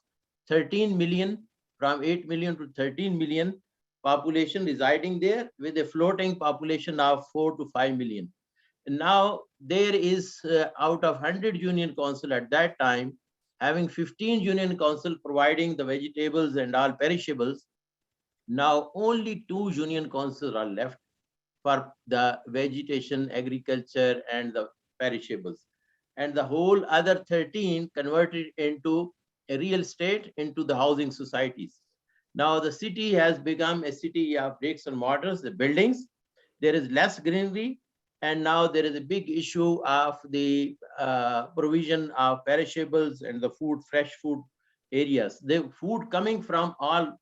13 million, from 8 million to 13 million population residing there, with a floating population of 4 to 5 million. And now there is out of 100 union council at that time, having 15 union council providing the vegetables and all perishables. Now only 2 union councils are left for the vegetation, agriculture and the perishables. And the whole other 13 converted into a real estate, into the housing societies. Now the city has become a city of bricks and mortars, the buildings. There is less greenery, and now there is a big issue of the provision of perishables and the food, fresh food areas. The food coming from all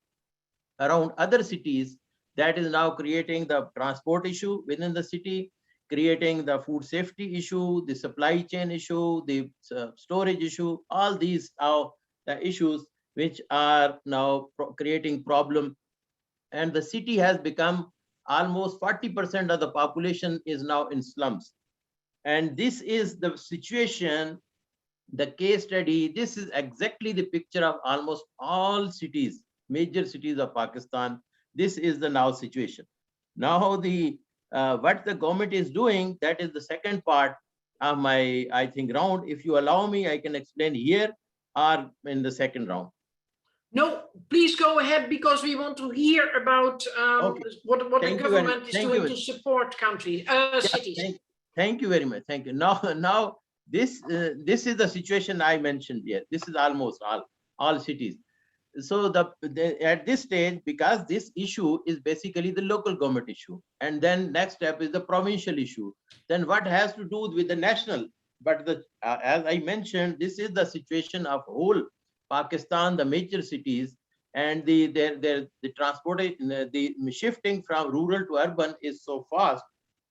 around other cities, that is now creating the transport issue within the city, creating the food safety issue, the supply chain issue, the storage issue. All these are the issues which are now creating problem. And the city has become almost 40% of the population is now in slums. And this is the situation, the case study. This is exactly the picture of almost all cities, major cities of Pakistan. This is the now situation. Now the what the government is doing, that is the second part of my, I think, round. If you allow me, I can explain here or in the second round. No, please go ahead, because we want to hear about Okay. what the government is doing to support cities. Thank you very much. Thank you. Now this is the situation I mentioned here. This is almost all cities. So at this stage, because this issue is basically the local government issue, and then next step is the provincial issue, then what has to do with the national? But as I mentioned, this is the situation of whole Pakistan, the major cities, and the transportation, the shifting from rural to urban is so fast.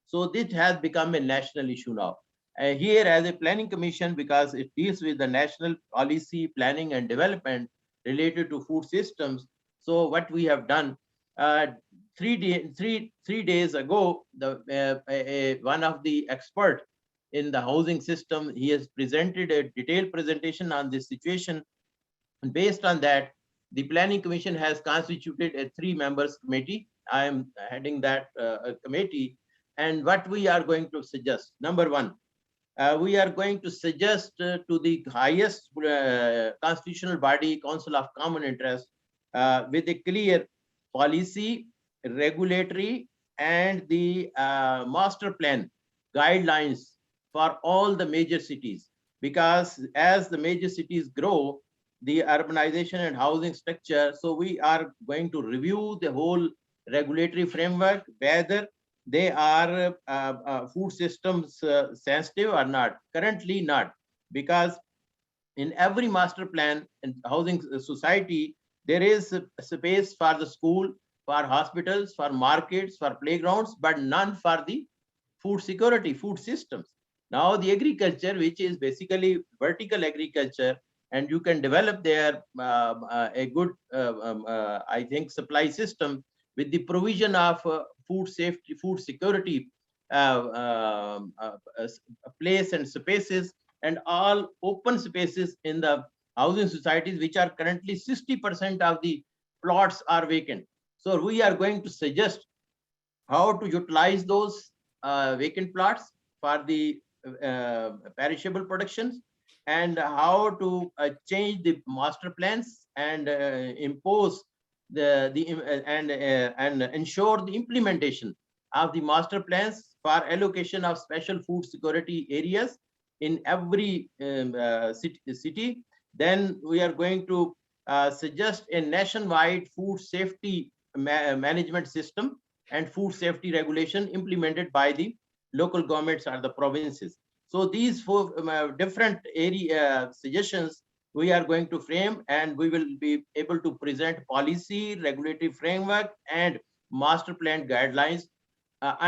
So this has become a national issue now. Here as a planning commission, because it deals with the national policy, planning and development related to food systems. So what we have done, 3 days ago, one of the expert in the housing system, he has presented a detailed presentation on this situation. And based on that, the planning commission has constituted a 3-members committee. I am heading that committee. And what we are going to suggest, number one, we are going to suggest to the highest constitutional body, Council of Common Interest, with a clear policy, regulatory, and the master plan guidelines for all the major cities. Because as the major cities grow, the urbanization and housing structure, so we are going to review the whole regulatory framework, whether they are food systems sensitive or not. Currently not, because in every master plan and housing society, there is a space for the school, for hospitals, for markets, for playgrounds, but none for the food security, food systems. Now the agriculture, which is basically vertical agriculture, and you can develop there a good, I think, supply system with the provision of food safety, food security, place and spaces, and all open spaces in the housing societies, which are currently 60% of the plots are vacant. So we are going to suggest how to utilize those vacant plots for the perishable productions, and how to change the master plans and impose and ensure the implementation of the master plans for allocation of special food security areas in every city. Then we are going to suggest a nationwide food safety management system and food safety regulation implemented by the local governments or the provinces. So these four different area suggestions we are going to frame, and we will be able to present policy, regulatory framework, and master plan guidelines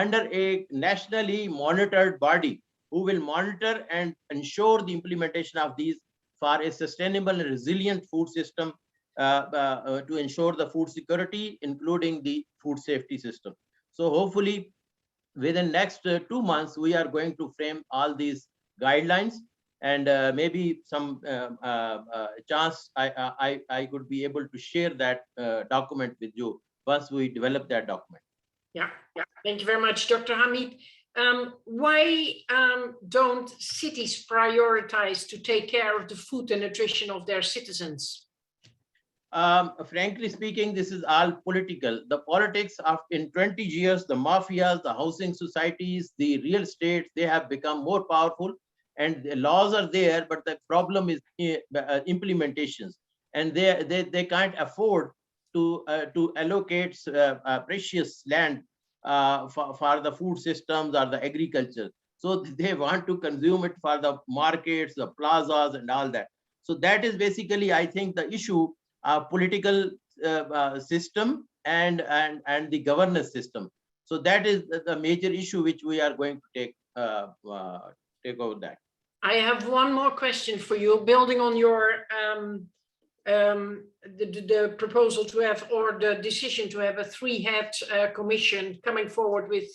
under a nationally monitored body who will monitor and ensure the implementation of these for a sustainable and resilient food system to ensure the food security, including the food safety system. So hopefully within next 2 months, we are going to frame all these guidelines, and maybe some chance I could be able to share that document with you once we develop that document. Yeah, thank you very much, Dr. Hamid. Why don't cities prioritize to take care of the food and nutrition of their citizens? Frankly speaking, this is all political. The politics of in 20 years, the mafias, the housing societies, the real estate, they have become more powerful, and the laws are there, but the problem is implementations, and they can't afford to allocate precious land for the food systems or the agriculture. So they want to consume it for the markets, the plazas, and all that. So that is basically, I think, the issue. Political system and the governance system. So that is the major issue which we are going to take over that. I have one more question for you, building on your the proposal to have, or the decision to have, a Threehat commission coming forward with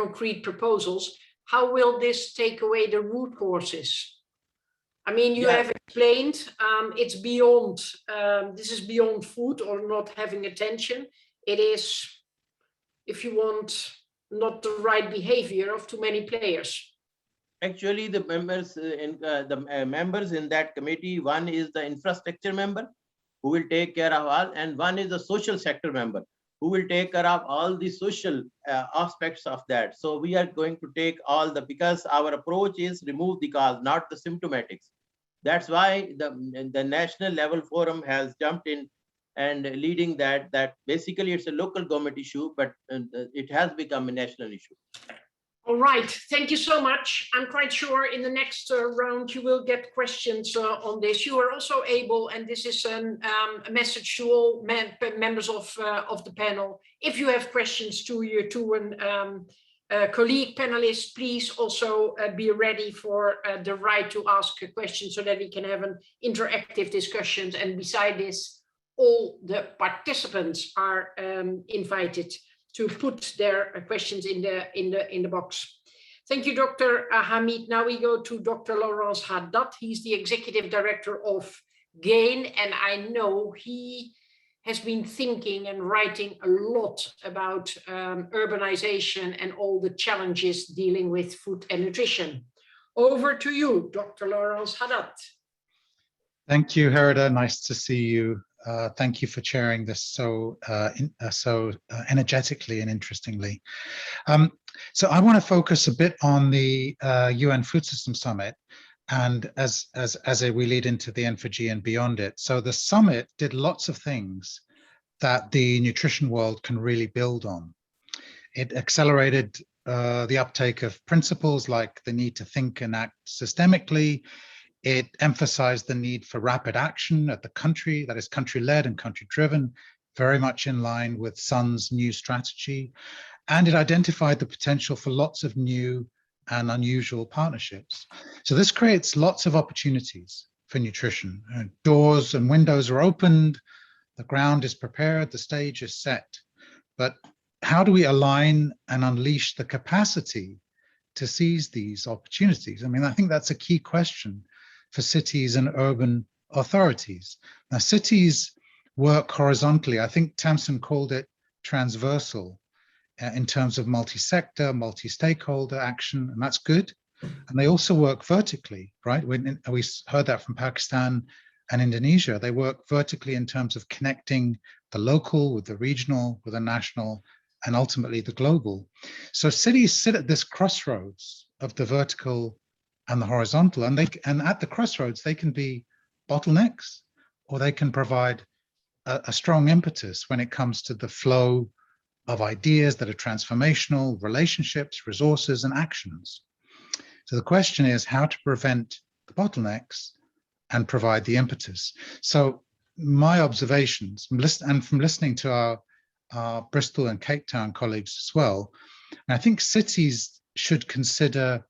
concrete proposals. How will this take away the root causes? I mean, you have explained it's beyond, this is beyond food or not having attention. It is, if you want, not the right behavior of too many players. Actually, the members in that committee, one is the infrastructure member who will take care of all, and one is the social sector member who will take care of all the social aspects of that. So we are going to take all the, because our approach is remove the cause, not the symptomatics. That's why the national level forum has jumped in and leading that basically it's a local government issue, but it has become a national issue. All right, thank you so much. I'm quite sure in the next round you will get questions on this. You are also able, and this is a message to all members of the panel. If you have questions to a colleague panelist, please also be ready for the right to ask a question so that we can have an interactive discussion. And beside this, all the participants are invited to put their questions in the box. Thank you, Dr. Hamid. Now we go to Dr. Laurence Haddad. He's the Executive Director of GAIN, and I know he has been thinking and writing a lot about urbanization and all the challenges dealing with food and nutrition. Over to you, Dr. Laurence Haddad. Thank you, Herida. Nice to see you. Thank you for chairing this so energetically and interestingly. So I want to focus a bit on the UN Food System Summit, and as we lead into the N4G and beyond it. So the summit did lots of things that the nutrition world can really build on. It accelerated the uptake of principles like the need to think and act systemically. It emphasized the need for rapid action at the country, that is country-led and country-driven, very much in line with Sun's new strategy. And it identified the potential for lots of new and unusual partnerships. So this creates lots of opportunities for nutrition. Doors and windows are opened, the ground is prepared, the stage is set. But how do we align and unleash the capacity to seize these opportunities? I mean, I think that's a key question for cities and urban authorities. Now, cities work horizontally. I think Tamsin called it transversal in terms of multi-sector, multi-stakeholder action, and that's good. And they also work vertically, right? We heard that from Pakistan and Indonesia. They work vertically in terms of connecting the local with the regional, with the national, and ultimately the global. So cities sit at this crossroads of the vertical and the horizontal, and at the crossroads, they can be bottlenecks, or they can provide a strong impetus when it comes to the flow of ideas that are transformational, relationships, resources, and actions. So the question is how to prevent the bottlenecks and provide the impetus. So my observations, and from listening to our Bristol and Cape Town colleagues as well, and I think cities should consider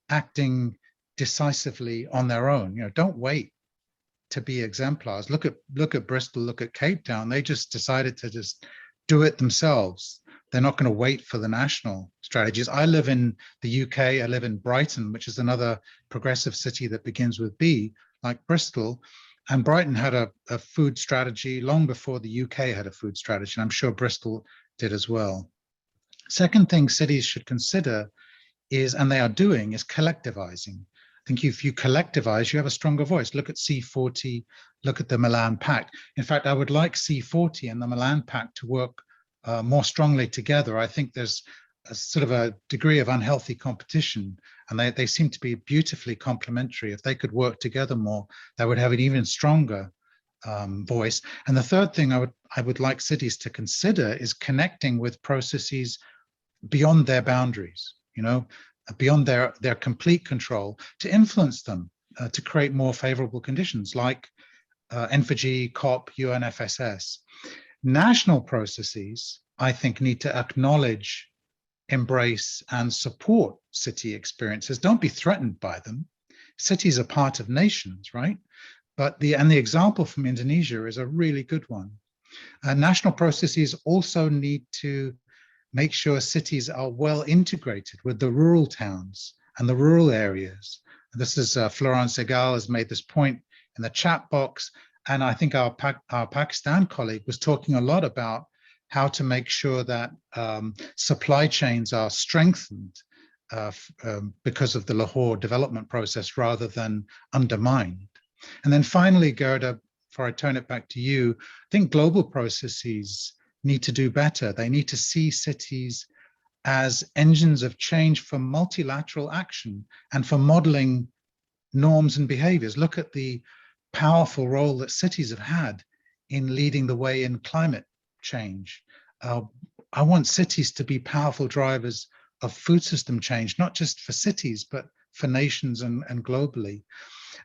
acting decisively on their own. You know, don't wait to be exemplars. Look at Bristol, look at Cape Town. They just decided to just do it themselves. They're not going to wait for the national strategies. I live in the UK. I live in Brighton, which is another progressive city that begins with B, like Bristol. And Brighton had a food strategy long before the UK had a food strategy. And I'm sure Bristol did as well. Second thing cities should consider is, and they are doing, is collectivizing. I think if you collectivize, you have a stronger voice. Look at C40, look at the Milan Pact. In fact, I would like C40 and the Milan Pact to work more strongly together. I think there's a sort of a degree of unhealthy competition, and they seem to be beautifully complementary. If they could work together more, they would have an even stronger voice. And the third thing I would like cities to consider is connecting with processes beyond their boundaries, you know, beyond their complete control, to influence them, to create more favorable conditions like N4G, COP, UNFSS. National processes, I think, need to acknowledge, embrace, and support city experiences. Don't be threatened by them. Cities are part of nations, right? But the example from Indonesia is a really good one. National processes also need to make sure cities are well integrated with the rural towns and the rural areas. This is Florence Egal has made this point in the chat box. And I think our Pakistan colleague was talking a lot about how to make sure that supply chains are strengthened because of the Lahore development process rather than undermined. And then finally, Gerda, before I turn it back to you, I think global processes need to do better. They need to see cities as engines of change for multilateral action and for modeling norms and behaviors. Look at the powerful role that cities have had in leading the way in climate change. I want cities to be powerful drivers of food system change, not just for cities, but for nations and globally.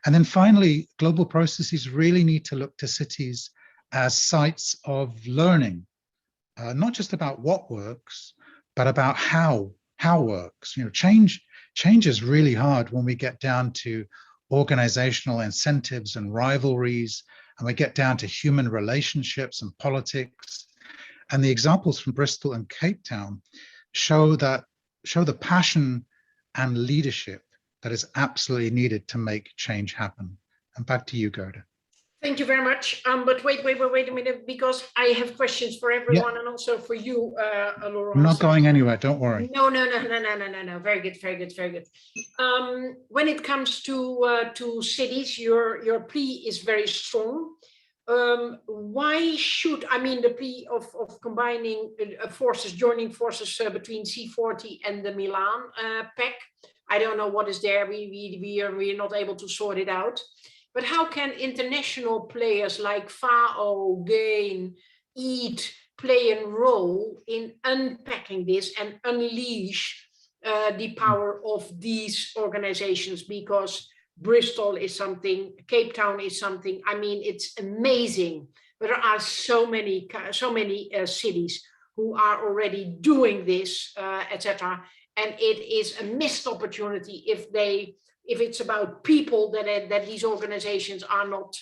And then finally, global processes really need to look to cities as sites of learning, not just about what works, but about how works. You know, change is really hard when we get down to organizational incentives and rivalries, and we get down to human relationships and politics. And the examples from Bristol and Cape Town show the passion and leadership that is absolutely needed to make change happen. And back to you, Gerda. Thank you very much. But wait a minute, because I have questions for everyone, and also for you, Laurence. I'm not going anywhere, don't worry. No. Very good. When it comes to cities, your plea is very strong. Why should, I mean, the plea of combining forces, joining forces between C40 and the Milan Pact? I don't know what is there. We are not able to sort it out. But how can international players like FAO, GAIN, EAT play a role in unpacking this and unleash the power of these organizations? Because Bristol is something, Cape Town is something. I mean, it's amazing. But there are so many cities who are already doing this, etc. And it is a missed opportunity if it's about people that these organizations are not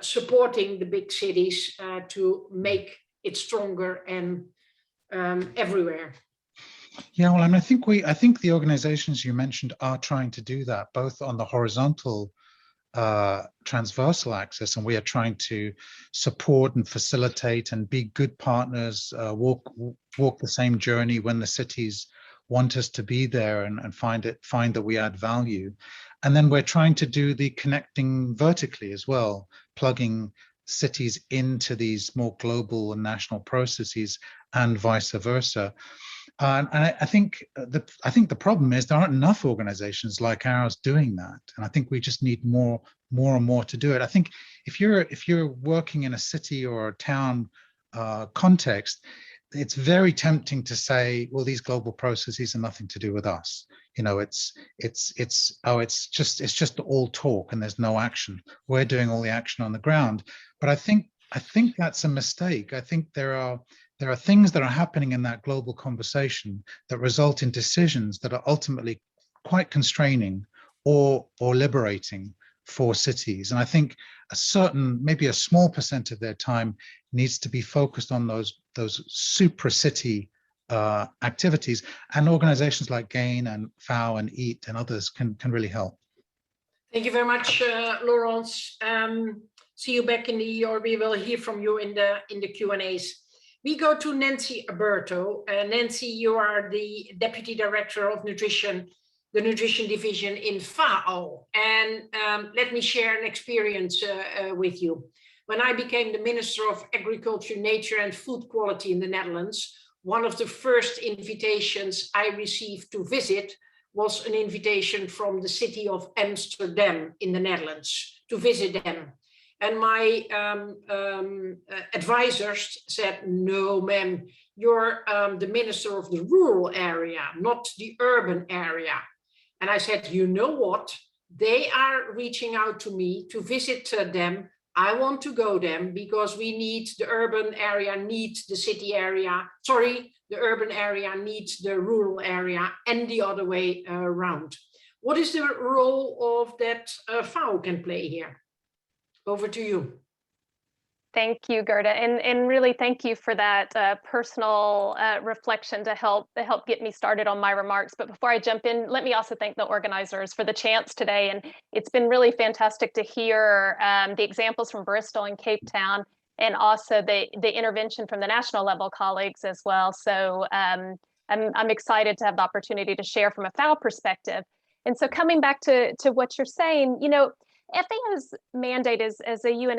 supporting the big cities to make it stronger and everywhere. Yeah, well, and I think the organizations you mentioned are trying to do that, both on the horizontal transversal axis, and we are trying to support and facilitate and be good partners, walk the same journey when the cities want us to be there, and find that we add value. And then we're trying to do the connecting vertically as well, plugging cities into these more global and national processes and vice versa. And I think the problem is there aren't enough organizations like ours doing that, and I think we just need more and more to do it. I think if you're working in a city or a town context, it's very tempting to say, well, these global processes are nothing to do with us. You know, it's just all talk and there's no action. We're doing all the action on the ground. But I think that's a mistake. I think there are things that are happening in that global conversation that result in decisions that are ultimately quite constraining or liberating for cities. And I think maybe a small percent of their time needs to be focused on those supra city activities, and organizations like GAIN and FAO and EAT and others can really help. Thank you very much, Laurence. See you back or we will hear from you in the Q&As. We go to Nancy Alberto. Nancy, you are the Deputy Director of Nutrition, the Nutrition Division in FAO. And let me share an experience with you. When I became the Minister of Agriculture, Nature and Food Quality in the Netherlands, one of the first invitations I received to visit was an invitation from the city of Amsterdam in the Netherlands to visit them. And my advisors said, no, ma'am, you're the minister of the rural area, not the urban area. And I said, you know what? They are reaching out to me to visit them. I want to go them because the urban area needs the city area. Sorry, the urban area needs the rural area and the other way around. What is the role of that FAO can play here? Over to you. Thank you, Gerda, and really thank you for that personal reflection to help get me started on my remarks. But before I jump in, let me also thank the organizers for the chance today. And it's been really fantastic to hear the examples from Bristol and Cape Town, and also the intervention from the national level colleagues as well. So I'm excited to have the opportunity to share from a FAO perspective. And so coming back to what you're saying, you know, FAO's mandate as a UN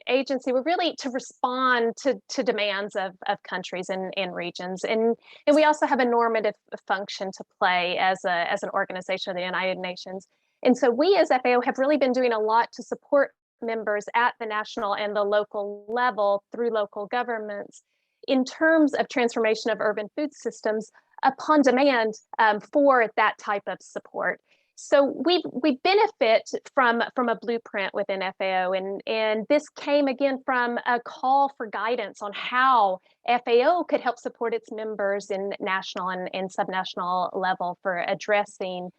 agency, we're really to respond to demands of countries and regions. And we also have a normative function to play as an organization of the United Nations. And so we as FAO have really been doing a lot to support members at the national and the local level through local governments in terms of transformation of urban food systems upon demand for that type of support. So we benefit from a blueprint within FAO, and this came again from a call for guidance on how FAO could help support its members in national and subnational level for addressing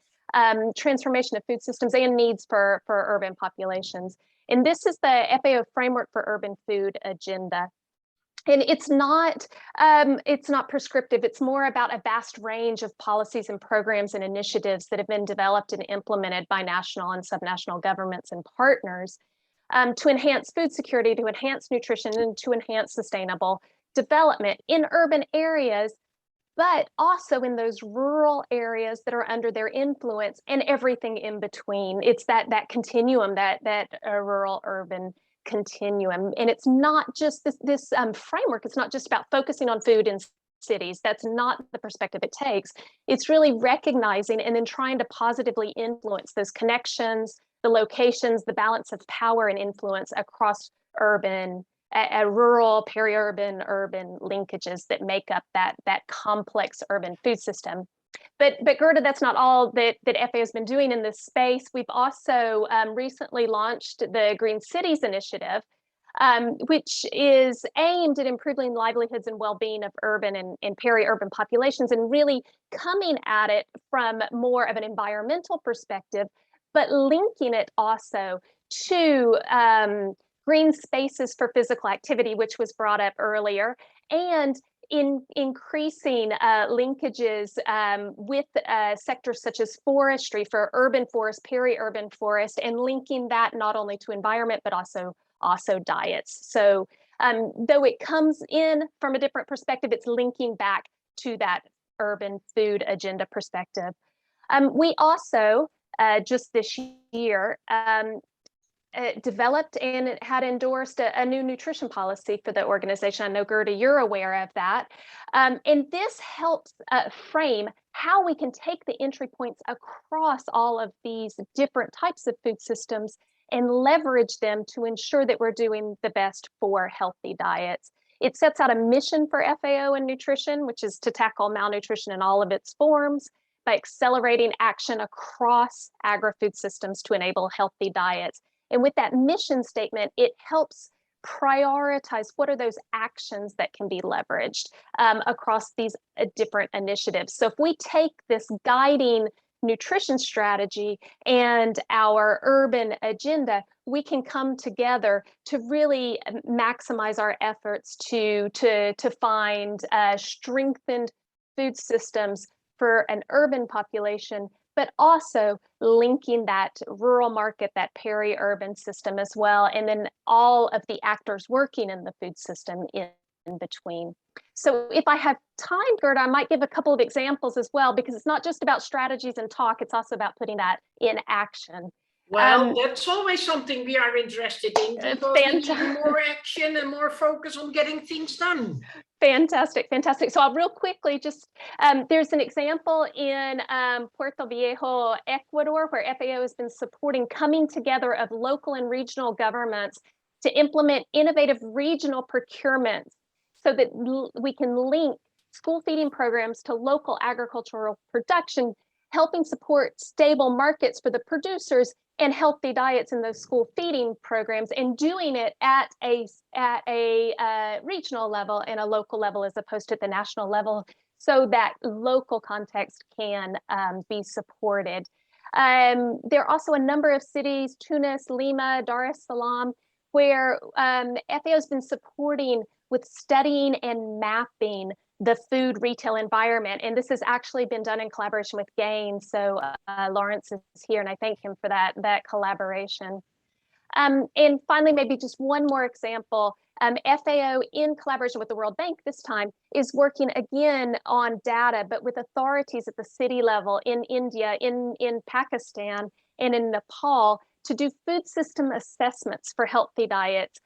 transformation of food systems and needs for urban populations. And this is the FAO Framework for Urban Food Agenda. And it's not prescriptive. It's more about a vast range of policies and programs and initiatives that have been developed and implemented by national and subnational governments and partners to enhance food security, to enhance nutrition, and to enhance sustainable development in urban areas, but also in those rural areas that are under their influence and everything in between. It's that continuum, that rural-urban continuum. And it's not just this framework, it's not just about focusing on food in cities. That's not the perspective it takes. It's really recognizing and then trying to positively influence those connections, the locations, the balance of power and influence across urban, rural, peri-urban, urban linkages that make up that complex urban food system. But Gerda, that's not all that FAO has been doing in this space. We've also recently launched the Green Cities Initiative, which is aimed at improving livelihoods and well-being of urban and peri-urban populations, and really coming at it from more of an environmental perspective, but linking it also to green spaces for physical activity, which was brought up earlier, and in increasing linkages with sectors such as forestry for urban forest, peri-urban forest, and linking that not only to environment, but also diets. So though it comes in from a different perspective, it's linking back to that urban food agenda perspective. We also, just this year, developed and had endorsed a new nutrition policy for the organization. I know, Gerda, you're aware of that. And this helps frame how we can take the entry points across all of these different types of food systems and leverage them to ensure that we're doing the best for healthy diets. It sets out a mission for FAO and nutrition, which is to tackle malnutrition in all of its forms by accelerating action across agri-food systems to enable healthy diets. And with that mission statement, it helps prioritize what are those actions that can be leveraged across these different initiatives. So if we take this guiding nutrition strategy and our urban agenda, we can come together to really maximize our efforts to find strengthened food systems for an urban population, but also linking that rural market, that peri-urban system as well, and then all of the actors working in the food system in between. So if I have time, Gerda, I might give a couple of examples as well, because it's not just about strategies and talk, it's also about putting that in action. Well, that's always something we are interested in, because we need more action and more focus on getting things done. Fantastic, fantastic. So I'll real quickly just, there's an example in Puerto Viejo, Ecuador, where FAO has been supporting coming together of local and regional governments to implement innovative regional procurements so that we can link school feeding programs to local agricultural production, helping support stable markets for the producers and healthy diets in those school feeding programs, and doing it at a regional level and a local level as opposed to the national level, so that local context can be supported. There are also a number of cities, Tunis, Lima, Dar es Salaam, where FAO has been supporting with studying and mapping the food retail environment. And this has actually been done in collaboration with GAIN. So Lawrence is here, and I thank him for that collaboration. And finally, maybe just one more example. FAO, in collaboration with the World Bank this time, is working again on data, but with authorities at the city level in India, in Pakistan, and in Nepal, to do food system assessments for healthy diets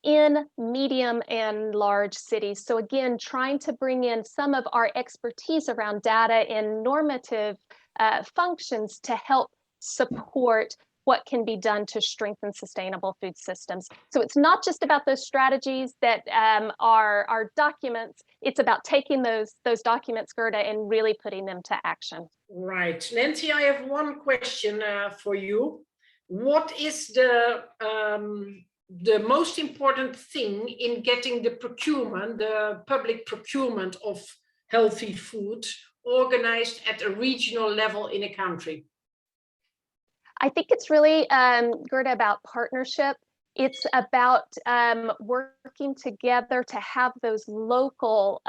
in medium and large cities. So again, trying to bring in some of our expertise around data and normative functions to help support what can be done to strengthen sustainable food systems. So it's not just about those strategies that are documents, it's about taking those documents, Gerda, and really putting them to action. Right. Nancy, I have one question for you. What is the most important thing in getting the procurement, the public procurement of healthy food organized at a regional level in a country? I think it's really, Gerda, about partnership. It's about working together to have those local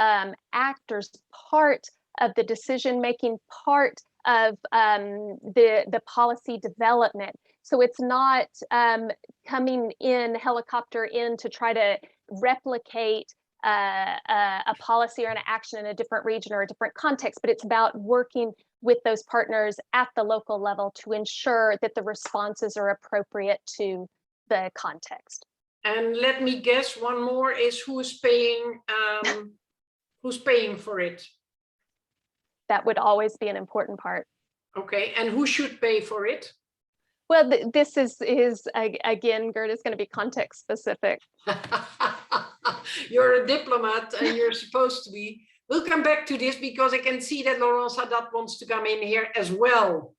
actors part of the decision-making, part of the policy development. So it's not coming in helicopter in to try to replicate a policy or an action in a different region or a different context, but it's about working with those partners at the local level to ensure that the responses are appropriate to the context. And let me guess, one more is who's paying for it? That would always be an important part. Okay, and who should pay for it? Well, this is again, Gerda, is going to be context specific. You're a diplomat and you're supposed to be. We'll come back to this because I can see that Laurence Haddad wants to come in here as well.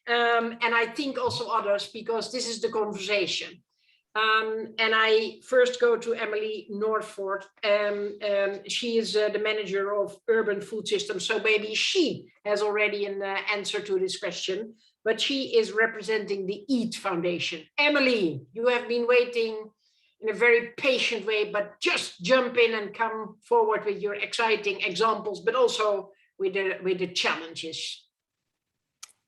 And I think also others, because this is the conversation. And I first go to Emily Northford. She is the manager of urban food systems. So maybe she has already an answer to this question, but she is representing the EAT Foundation. Emily, you have been waiting in a very patient way, but just jump in and come forward with your exciting examples, but also with the challenges.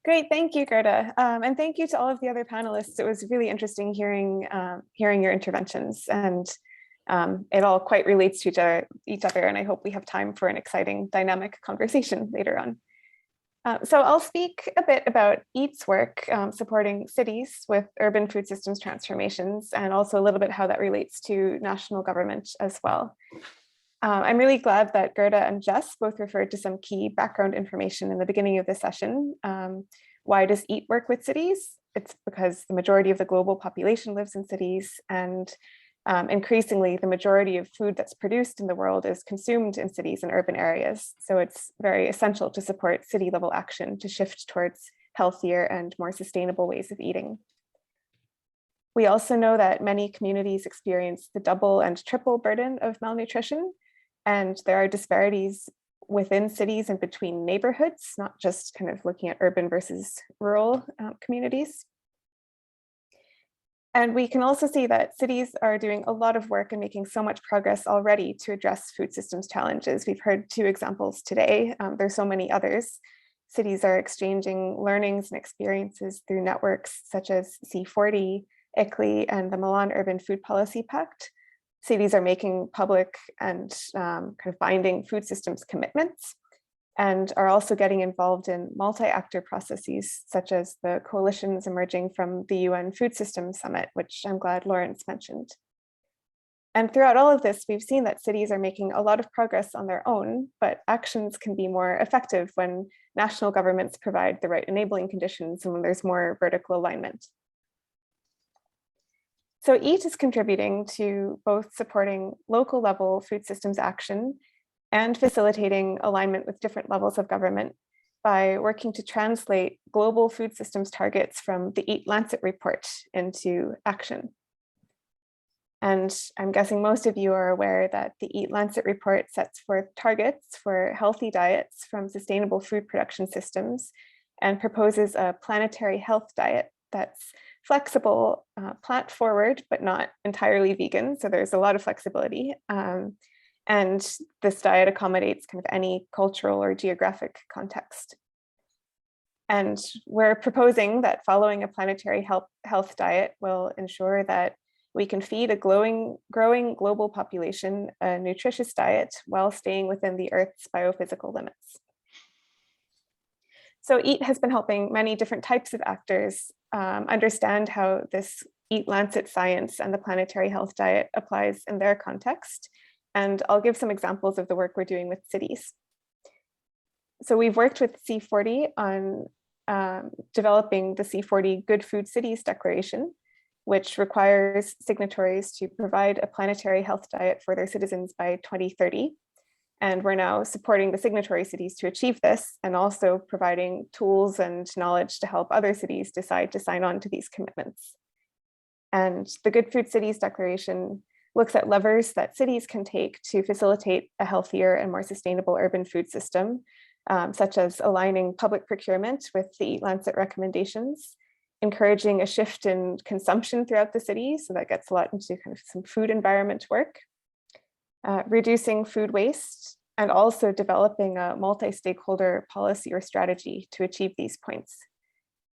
Great, thank you, Gerda. And thank you to all of the other panelists. It was really interesting hearing your interventions, and it all quite relates to each other, and I hope we have time for an exciting dynamic conversation later on. So I'll speak a bit about EAT's work supporting cities with urban food systems transformations, and also a little bit how that relates to national government as well. I'm really glad that Gerda and Jess both referred to some key background information in the beginning of this session. Why does EAT work with cities? It's because the majority of the global population lives in cities, and increasingly the majority of food that's produced in the world is consumed in cities and urban areas. So it's very essential to support city level action to shift towards healthier and more sustainable ways of eating. We also know that many communities experience the double and triple burden of malnutrition, and there are disparities within cities and between neighborhoods, not just kind of looking at urban versus rural communities. And we can also see that cities are doing a lot of work and making so much progress already to address food systems challenges. We've heard 2 examples today. There's so many others. Cities are exchanging learnings and experiences through networks such as C40, ICLEI, and the Milan Urban Food Policy Pact. Cities are making public and kind of binding food systems commitments, and are also getting involved in multi-actor processes, such as the coalitions emerging from the UN Food Systems Summit, which I'm glad Lawrence mentioned. And throughout all of this, we've seen that cities are making a lot of progress on their own, but actions can be more effective when national governments provide the right enabling conditions and when there's more vertical alignment. So EAT is contributing to both supporting local level food systems action and facilitating alignment with different levels of government by working to translate global food systems targets from the EAT Lancet report into action. And I'm guessing most of you are aware that the EAT Lancet report sets forth targets for healthy diets from sustainable food production systems and proposes a planetary health diet that's flexible, plant forward, but not entirely vegan. So there's a lot of flexibility. And this diet accommodates kind of any cultural or geographic context. And we're proposing that following a planetary health diet will ensure that we can feed a growing global population a nutritious diet while staying within the Earth's biophysical limits. So EAT has been helping many different types of actors understand how this EAT Lancet science and the planetary health diet applies in their context. And I'll give some examples of the work we're doing with cities. So we've worked with C40 on developing the C40 Good Food Cities Declaration, which requires signatories to provide a planetary health diet for their citizens by 2030. And we're now supporting the signatory cities to achieve this, and also providing tools and knowledge to help other cities decide to sign on to these commitments. And the Good Food Cities Declaration looks at levers that cities can take to facilitate a healthier and more sustainable urban food system, such as aligning public procurement with the EAT Lancet recommendations, encouraging a shift in consumption throughout the city, so that gets a lot into kind of some food environment work, reducing food waste, and also developing a multi-stakeholder policy or strategy to achieve these points.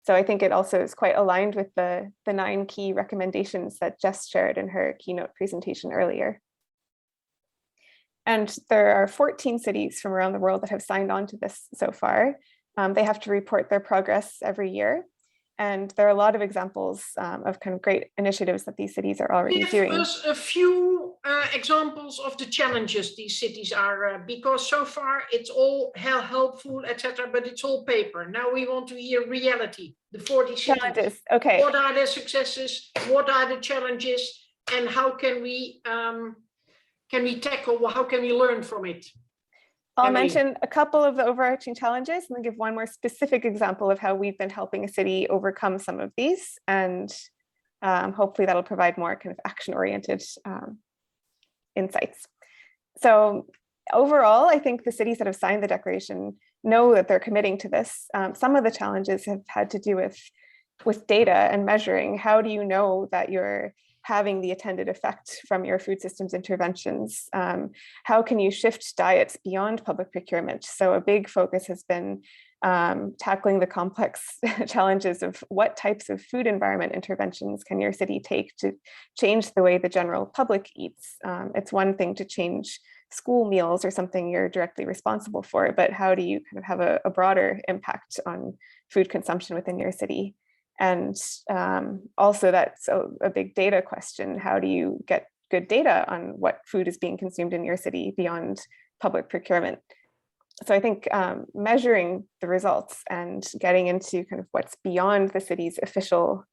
So I think it also is quite aligned with the 9 key recommendations that Jess shared in her keynote presentation earlier. And there are 14 cities from around the world that have signed on to this so far. They have to report their progress every year. And there are a lot of examples of kind of great initiatives that these cities are already doing. Give us a few examples of the challenges these cities are, because so far it's all helpful, etc., but it's all paper. Now we want to hear reality, the 40 cities. Challenges, okay. What are the successes? What are the challenges? And how can we tackle, how can we learn from it? I'll mention a couple of the overarching challenges and then give one more specific example of how we've been helping a city overcome some of these. And Hopefully that'll provide more kind of action-oriented insights. So overall, I think the cities that have signed the declaration know that they're committing to this. Some of the challenges have had to do with data and measuring. How do you know that you're having the intended effect from your food systems interventions? How can you shift diets beyond public procurement? So a big focus has been tackling the complex challenges of what types of food environment interventions can your city take to change the way the general public eats. It's one thing to change school meals or something you're directly responsible for, but how do you kind of have a broader impact on food consumption within your city? And also that's a big data question. How do you get good data on what food is being consumed in your city beyond public procurement? So I think measuring the results and getting into kind of what's beyond the city's official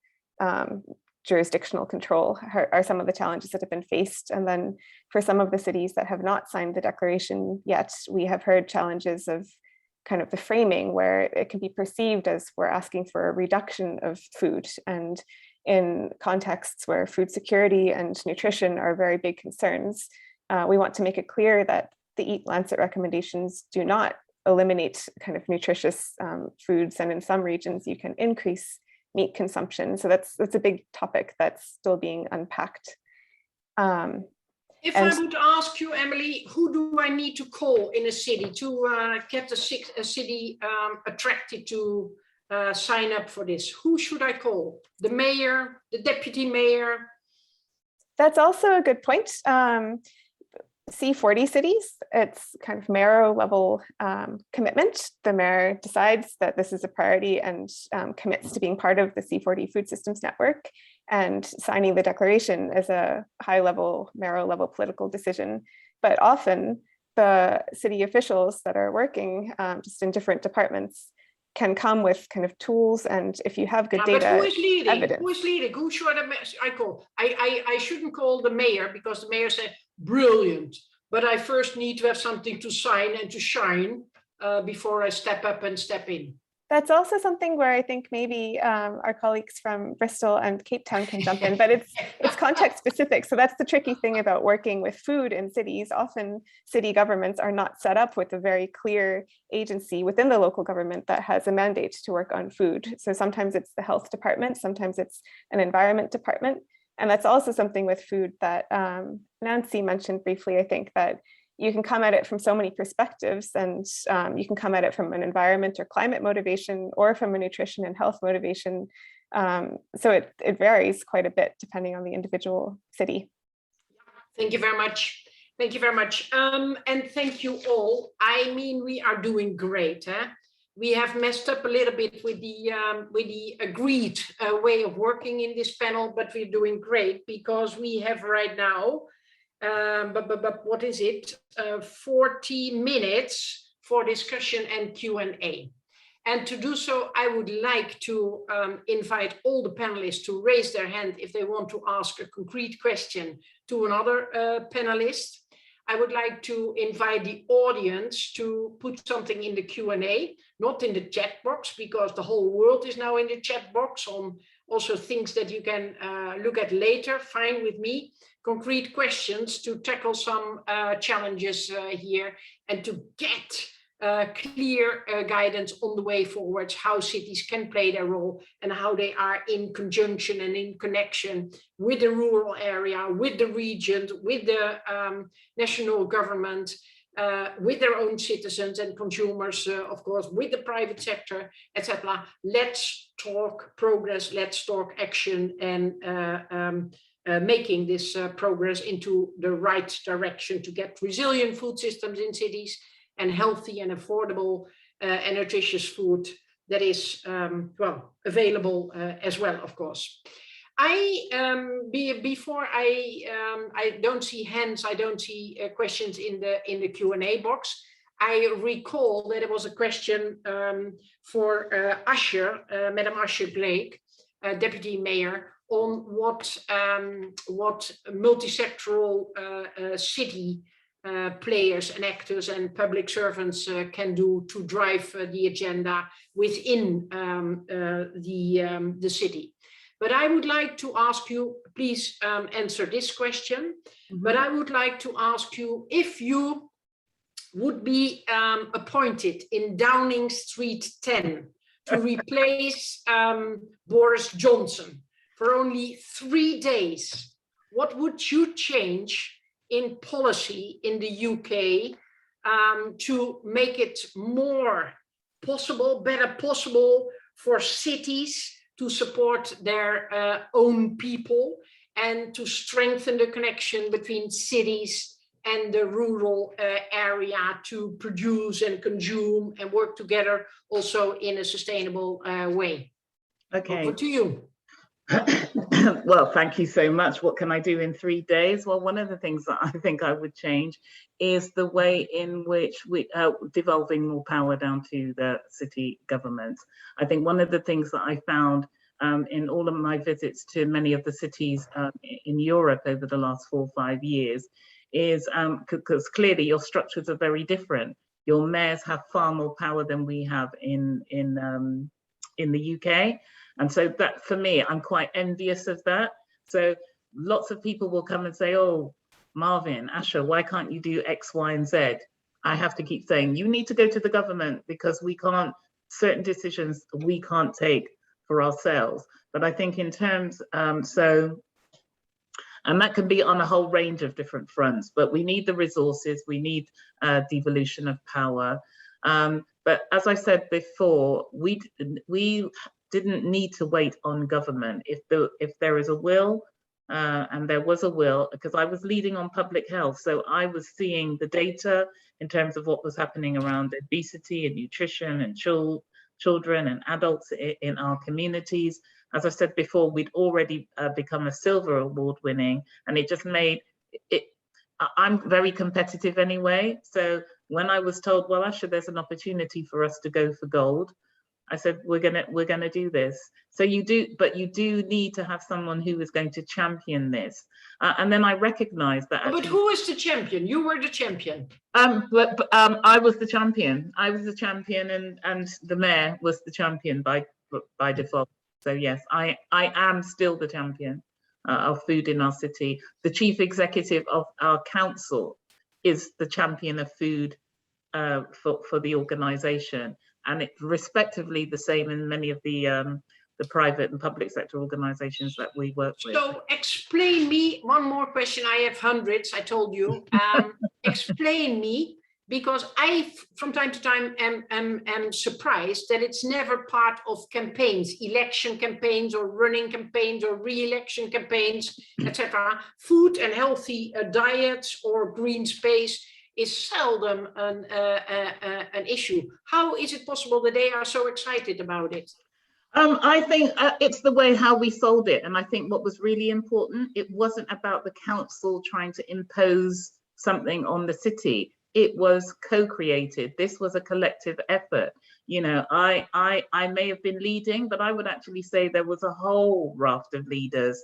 jurisdictional control are some of the challenges that have been faced. And then for some of the cities that have not signed the declaration yet, we have heard challenges of kind of the framing where it can be perceived as we're asking for a reduction of food. And in contexts where food security and nutrition are very big concerns, we want to make it clear that the Eat Lancet recommendations do not eliminate kind of nutritious foods. And in some regions, you can increase meat consumption. So that's a big topic that's still being unpacked. If I would ask you, Emily, who do I need to call in a city to get a city attracted to sign up for this? Who should I call? The mayor, the deputy mayor? That's also a good point. C40 cities, it's kind of mayor level commitment. The mayor decides that this is a priority and commits to being part of the C40 food systems network, and signing the declaration is a high level, mayor level political decision. But often the city officials that are working just in different departments can come with kind of tools, and if you have good data, but who is leading? Evidence. Who is leading? Who should I call? I shouldn't call the mayor, because the mayor said, brilliant, but I first need to have something to sign and to shine before I step up and step in. That's also something where I think maybe our colleagues from Bristol and Cape Town can jump in, but it's context specific. So that's the tricky thing about working with food in cities. Often city governments are not set up with a very clear agency within the local government that has a mandate to work on food. So sometimes it's the health department, sometimes it's an environment department. And that's also something with food that Nancy mentioned briefly, I think, that you can come at it from so many perspectives, and you can come at it from an environment or climate motivation, or from a nutrition and health motivation. So it varies quite a bit depending on the individual city. Thank you very much. Thank you very much. And thank you all. I mean, we are doing great. We have messed up a little bit with the agreed way of working in this panel, but we're doing great, because we have right now, but what is it? 40 minutes for discussion and Q&A. And to do so, I would like to invite all the panelists to raise their hand if they want to ask a concrete question to another panelist. I would like to invite the audience to put something in the Q&A, not in the chat box, because the whole world is now in the chat box, on also things that you can look at later, fine with me. Concrete questions to tackle some challenges here, and to get clear guidance on the way forward, how cities can play their role, and how they are in conjunction and in connection with the rural area, with the region, with the national government, with their own citizens and consumers, of course, with the private sector, etc. Let's talk progress, let's talk action, and making this progress into the right direction to get resilient food systems in cities, and healthy and affordable and nutritious food that is well available as well, of course. Before I don't see hands, I don't see questions in the Q&A box. I recall that there was a question for Madam Asher Blake, Deputy Mayor, on what multisectoral city players and actors and public servants can do to drive the agenda within the city. But I would like to ask you, please answer this question, but I would like to ask you if you would be appointed in Downing Street 10 to replace Boris Johnson for only 3 days, what would you change in policy in the UK to make it more possible, better possible for cities to support their own people and to strengthen the connection between cities and the rural area to produce and consume and work together also in a sustainable way? Okay. Over to you. Well, thank you so much. What can I do in 3 days? Well, one of the things that I think I would change is the way in which we devolving more power down to the city governments. I think one of the things that I found in all of my visits to many of the cities in Europe over the last 4 or 5 years is because clearly your structures are very different. Your mayors have far more power than we have in the UK. And so that, for me, I'm quite envious of that. So lots of people will come and say, oh, Marvin, Asha, why can't you do X, Y, and Z? I have to keep saying, you need to go to the government because we can't, certain decisions we can't take for ourselves. But I think in terms, and that can be on a whole range of different fronts, but we need the resources, we need devolution of power. But as I said before, we didn't need to wait on government. If there is a will, and there was a will, because I was leading on public health, so I was seeing the data in terms of what was happening around obesity and nutrition and children and adults in our communities. As I said before, we'd already become a silver award winning, and it just made it. I'm very competitive anyway, so when I was told, well, Asha, there's an opportunity for us to go for gold, I said, we're gonna do this. So you do need to have someone who is going to champion this. And then I recognized that. But who is the champion? You were the champion. I was the champion. I was the champion, and the mayor was the champion by default. So yes, I am still the champion of food in our city. The chief executive of our council is the champion of food for the organisation. And it's respectively the same in many of the private and public sector organizations that we work with. So explain me, one more question, I have hundreds, I told you. Explain me, because I, from time to time, am surprised that it's never part of campaigns, election campaigns or running campaigns or re-election campaigns, etc. Food and healthy diets or green space is seldom an issue. How is it possible that they are so excited about it? I think it's the way how we sold it. And I think what was really important, it wasn't about the council trying to impose something on the city. It was co-created. This was a collective effort. You know, I may have been leading, but I would actually say there was a whole raft of leaders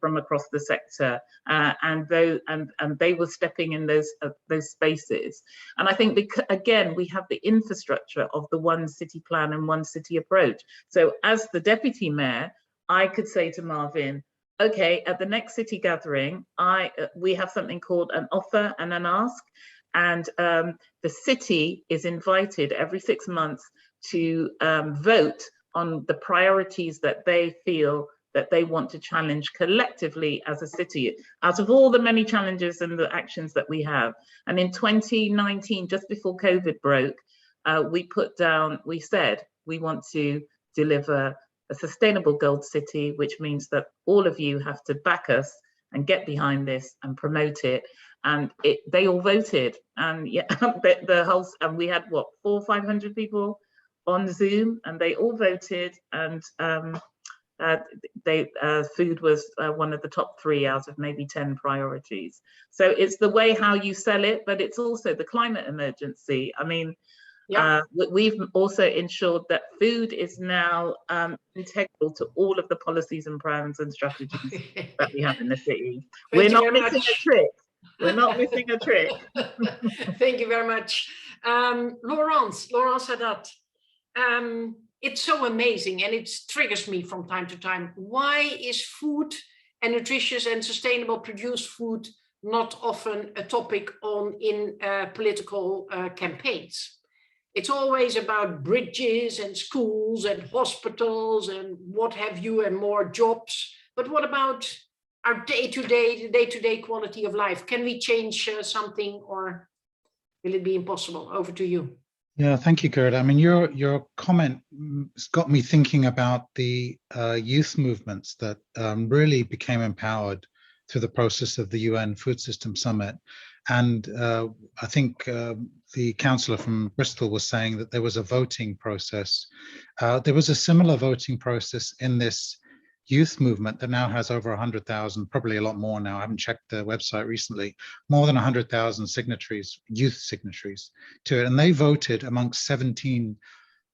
from across the sector, and they were stepping in those spaces. And I think again, we have the infrastructure of the one city plan and one city approach. So as the deputy mayor, I could say to Marvin, okay, at the next city gathering, we have something called an offer and an ask. And the city is invited every 6 months to vote on the priorities that they feel that they want to challenge collectively as a city, out of all the many challenges and the actions that we have. And in 2019, just before COVID broke, we said we want to deliver a sustainable gold city, which means that all of you have to back us and get behind this and promote it. And they all voted, and yeah, the whole, and we had what, 400 or 500 people on Zoom, and they all voted, and food was one of the top 3 out of maybe 10 priorities. So it's the way how you sell it, but it's also the climate emergency. I mean, yeah. We've also ensured that food is now integral to all of the policies and plans and strategies that we have in the city. We're not missing a trick. We're not missing a trick. Thank you very much. Laurence Haddad, it's so amazing, and it triggers me from time to time. Why is food and nutritious and sustainable produced food not often a topic in political campaigns? It's always about bridges and schools and hospitals and what have you, and more jobs. But what about our day-to-day quality of life? Can we change something, or will it be impossible? Over to you. Yeah, thank you, Gerda. I mean, your comment has got me thinking about the youth movements that really became empowered through the process of the UN Food System Summit. And I think the councillor from Bristol was saying that there was a voting process. There was a similar voting process in this youth movement that now has over 100,000, probably a lot more now. I haven't checked the website recently, more than 100,000 signatories, youth signatories to it. And they voted amongst 17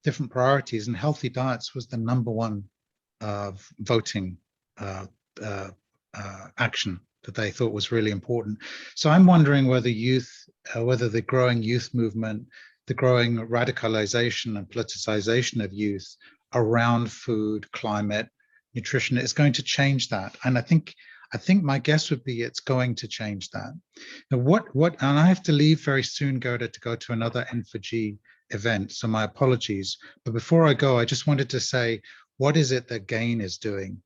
different priorities, and healthy diets was the #1 voting action that they thought was really important. So I'm wondering whether whether the growing youth movement, the growing radicalization and politicization of youth around food, climate, nutrition is going to change that. And I think my guess would be it's going to change that. Now, and I have to leave very soon, Gerda, to go to another N4G event, so my apologies. But before I go, I just wanted to say, what is it that GAIN is doing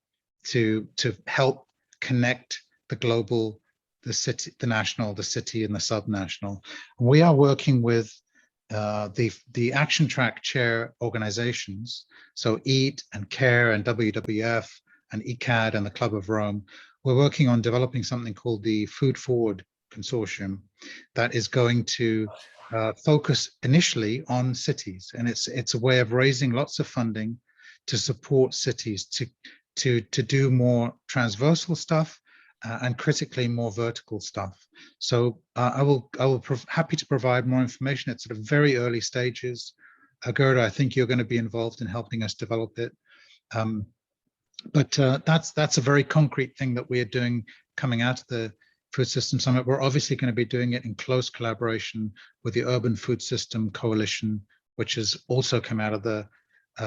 to help connect the global, the city, the national, the city, and the subnational? We are working with the Action Track chair organizations, so EAT and CARE and WWF and ECAD and the Club of Rome. We're working on developing something called the Food Forward Consortium that is going to focus initially on cities, and it's a way of raising lots of funding to support cities to do more transversal stuff and critically more vertical stuff. So I will happy to provide more information. It's at a very early stages. Gerda, I think you're going to be involved in helping us develop it. But that's a very concrete thing that we are doing coming out of the Food System Summit. We're obviously going to be doing it in close collaboration with the Urban Food System Coalition, which has also come out of the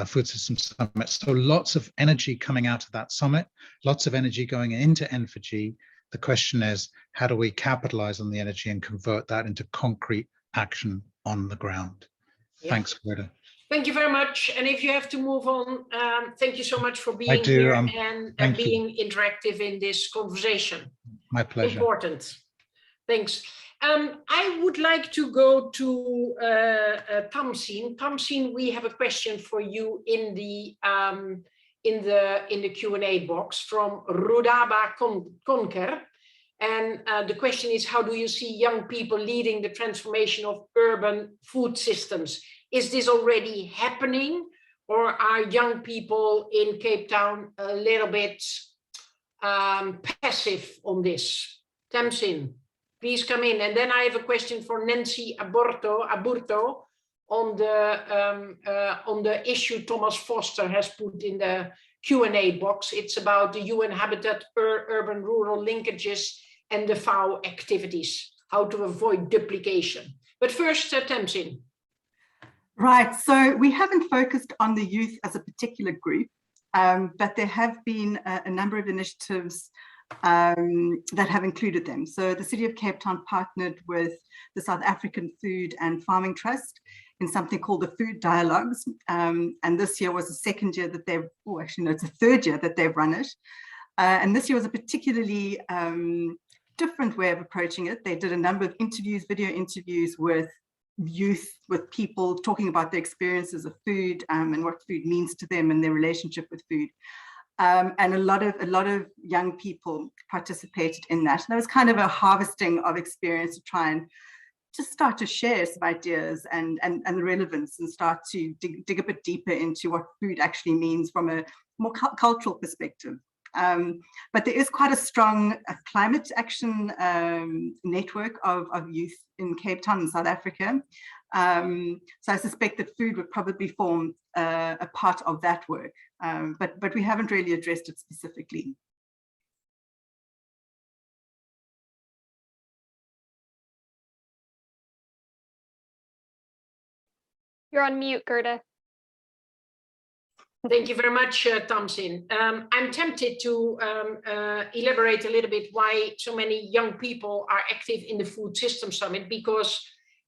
Food System Summit. So lots of energy coming out of that summit, lots of energy going into N4G. The question is, how do we capitalize on the energy and convert that into concrete action on the ground? Yeah. Thanks, Greta. Thank you very much. And if you have to move on, thank you so much for being here and being interactive in this conversation. My pleasure. Important. Thanks. I would like to go to Tamsin. Tamsin, we have a question for you in the Q&A box from Rudaba Konker. And the question is, how do you see young people leading the transformation of urban food systems? Is this already happening, or are young people in Cape Town a little bit passive on this? Tamsin, please come in. And then I have a question for Nancy Aburto on the issue Thomas Foster has put in the Q&A box. It's about the UN Habitat urban-rural linkages and the FAO activities, how to avoid duplication. But first, Tamsin. Right, so we haven't focused on the youth as a particular group, but there have been a number of initiatives that have included them. So the City of Cape Town partnered with the South African Food and Farming Trust in something called the Food Dialogues. And this year was the second year that they've, oh, actually, no, it's the third year that they've run it. And this year was a particularly different way of approaching it. They did a number of interviews, video interviews with youth, with people talking about their experiences of food and what food means to them and their relationship with food. And a lot of young people participated in that. And that was kind of a harvesting of experience to try and just start to share some ideas and the relevance, and start to dig a bit deeper into what food actually means from a more cultural perspective. But there is quite a strong climate action network of youth in Cape Town in South Africa. So I suspect that food would probably form a part of that work, but we haven't really addressed it specifically. You're on mute, Gerda. Thank you very much, Tamsin. I'm tempted to elaborate a little bit why so many young people are active in the Food System Summit, because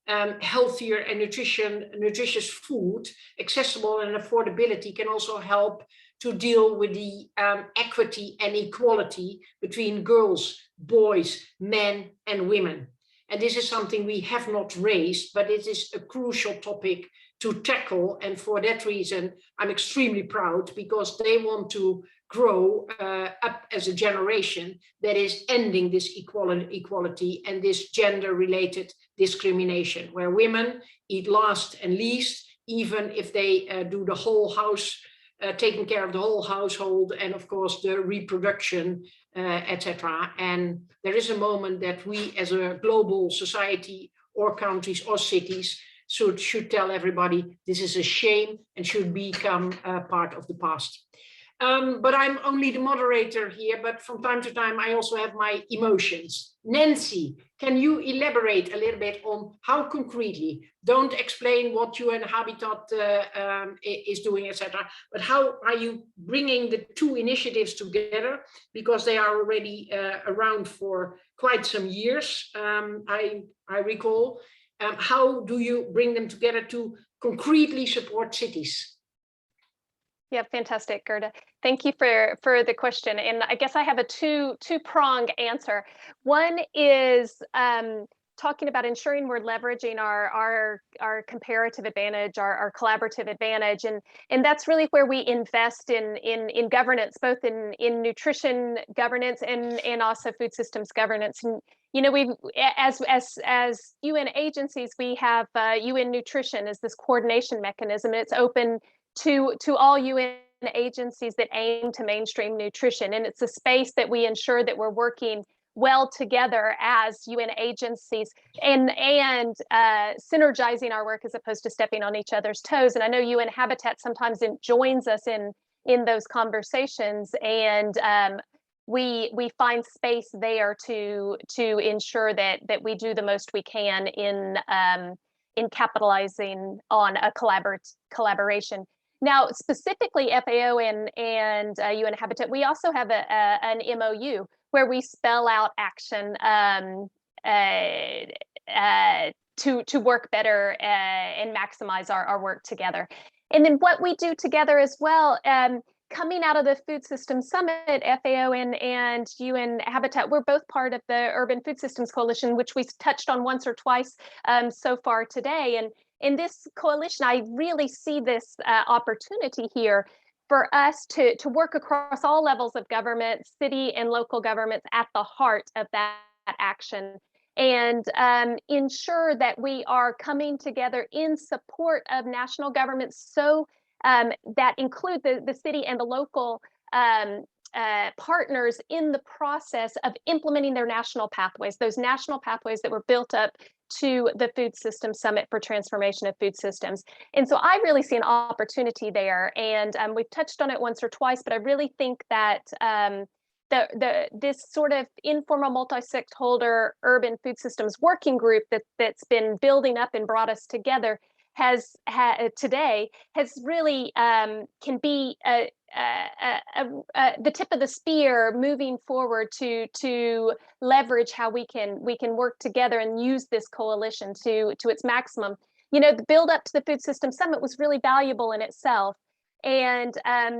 healthier and nutritious food, accessible and affordability, can also help to deal with the equity and equality between girls, boys, men, and women. And this is something we have not raised, but it is a crucial topic to tackle. And for that reason, I'm extremely proud, because they want to grow up as a generation that is ending this equality and this gender-related discrimination, where women eat last and least, even if they do the whole house, taking care of the whole household, and of course the reproduction, etc. And there is a moment that we as a global society, or countries or cities, should tell everybody this is a shame and should become part of the past. But I'm only the moderator here, but from time to time I also have my emotions. Nancy, can you elaborate a little bit on how concretely, don't explain what UN Habitat is doing, etc., but how are you bringing the two initiatives together, because they are already around for quite some years, I recall. How do you bring them together to concretely support cities? Yeah, fantastic, Gerda. Thank you for the question. And I guess I have a two-pronged answer. One is talking about ensuring we're leveraging our comparative advantage, our collaborative advantage, and that's really where we invest in governance, both in nutrition governance and also food systems governance. And you know, we've as UN agencies, we have UN Nutrition as this coordination mechanism. It's open to all UN agencies that aim to mainstream nutrition, and it's a space that we ensure that we're working well together as UN agencies and synergizing our work as opposed to stepping on each other's toes. And I know UN Habitat sometimes joins us in those conversations, and we find space there to ensure that we do the most we can in capitalizing on a collaboration. Now, specifically FAO and UN Habitat, we also have an MOU where we spell out action to work better and maximize our work together. And then what we do together as well, coming out of the Food Systems Summit, FAO and UN Habitat, we're both part of the Urban Food Systems Coalition, which we've touched on once or twice so far today. And in this coalition, I really see this opportunity here for us to work across all levels of government, city and local governments at the heart of that action, and ensure that we are coming together in support of national governments, so that include the city and the local partners in the process of implementing their national pathways, those national pathways that were built up to the Food Systems Summit for Transformation of Food Systems. And so I really see an opportunity there, and we've touched on it once or twice, but I really think that this sort of informal multi-stakeholder urban food systems working group that's been building up and brought us together today has really can be the tip of the spear moving forward to leverage how we can work together and use this coalition to its maximum. You know, the build up to the Food Systems Summit was really valuable in itself, and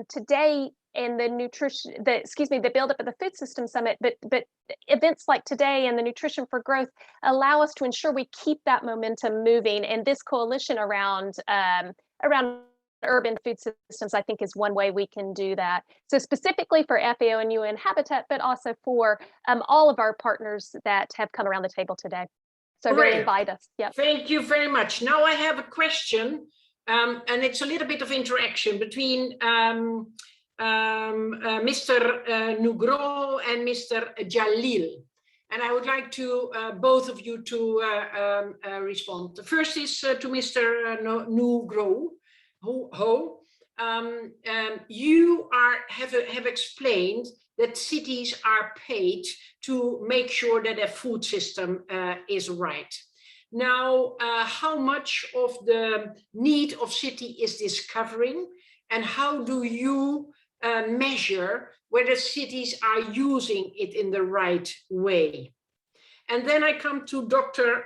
today in the the build up of the Food Systems Summit, but events like today and the Nutrition for Growth allow us to ensure we keep that momentum moving. And this coalition around urban food systems, I think, is one way we can do that. So specifically for FAO and UN Habitat, but also for all of our partners that have come around the table today. So really invite us. Yep. Thank you very much. Now I have a question, and it's a little bit of interaction between Mr. Nugro and Mr. Jalil. And I would like to both of you to respond. The first is to Mr. Nugro. You have explained that cities are paid to make sure that a food system is right. Now, how much of the need of city is this covering? and how do you measure whether cities are using it in the right way? And then I come to Dr.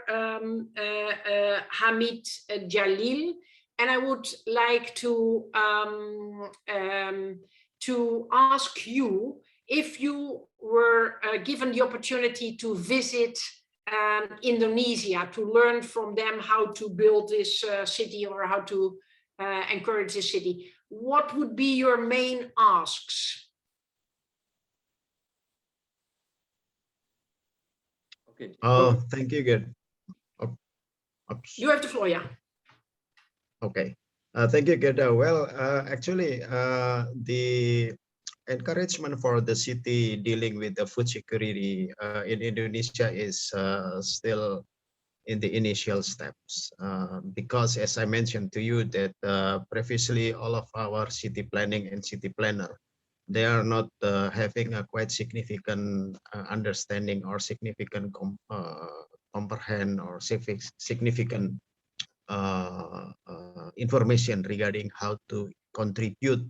Hamid Jalil, and I would like to ask you if you were given the opportunity to visit Indonesia, to learn from them how to build this city or how to encourage this city. What would be your main asks? Okay. Oh, thank you, good. You have the floor, yeah. Okay. Thank you, Gerda. Well, actually, the encouragement for the city dealing with the food security in Indonesia is still in the initial steps, because as I mentioned to you that previously all of our city planning and city planner, they are not having a quite significant understanding or significant comprehend or significant information regarding how to contribute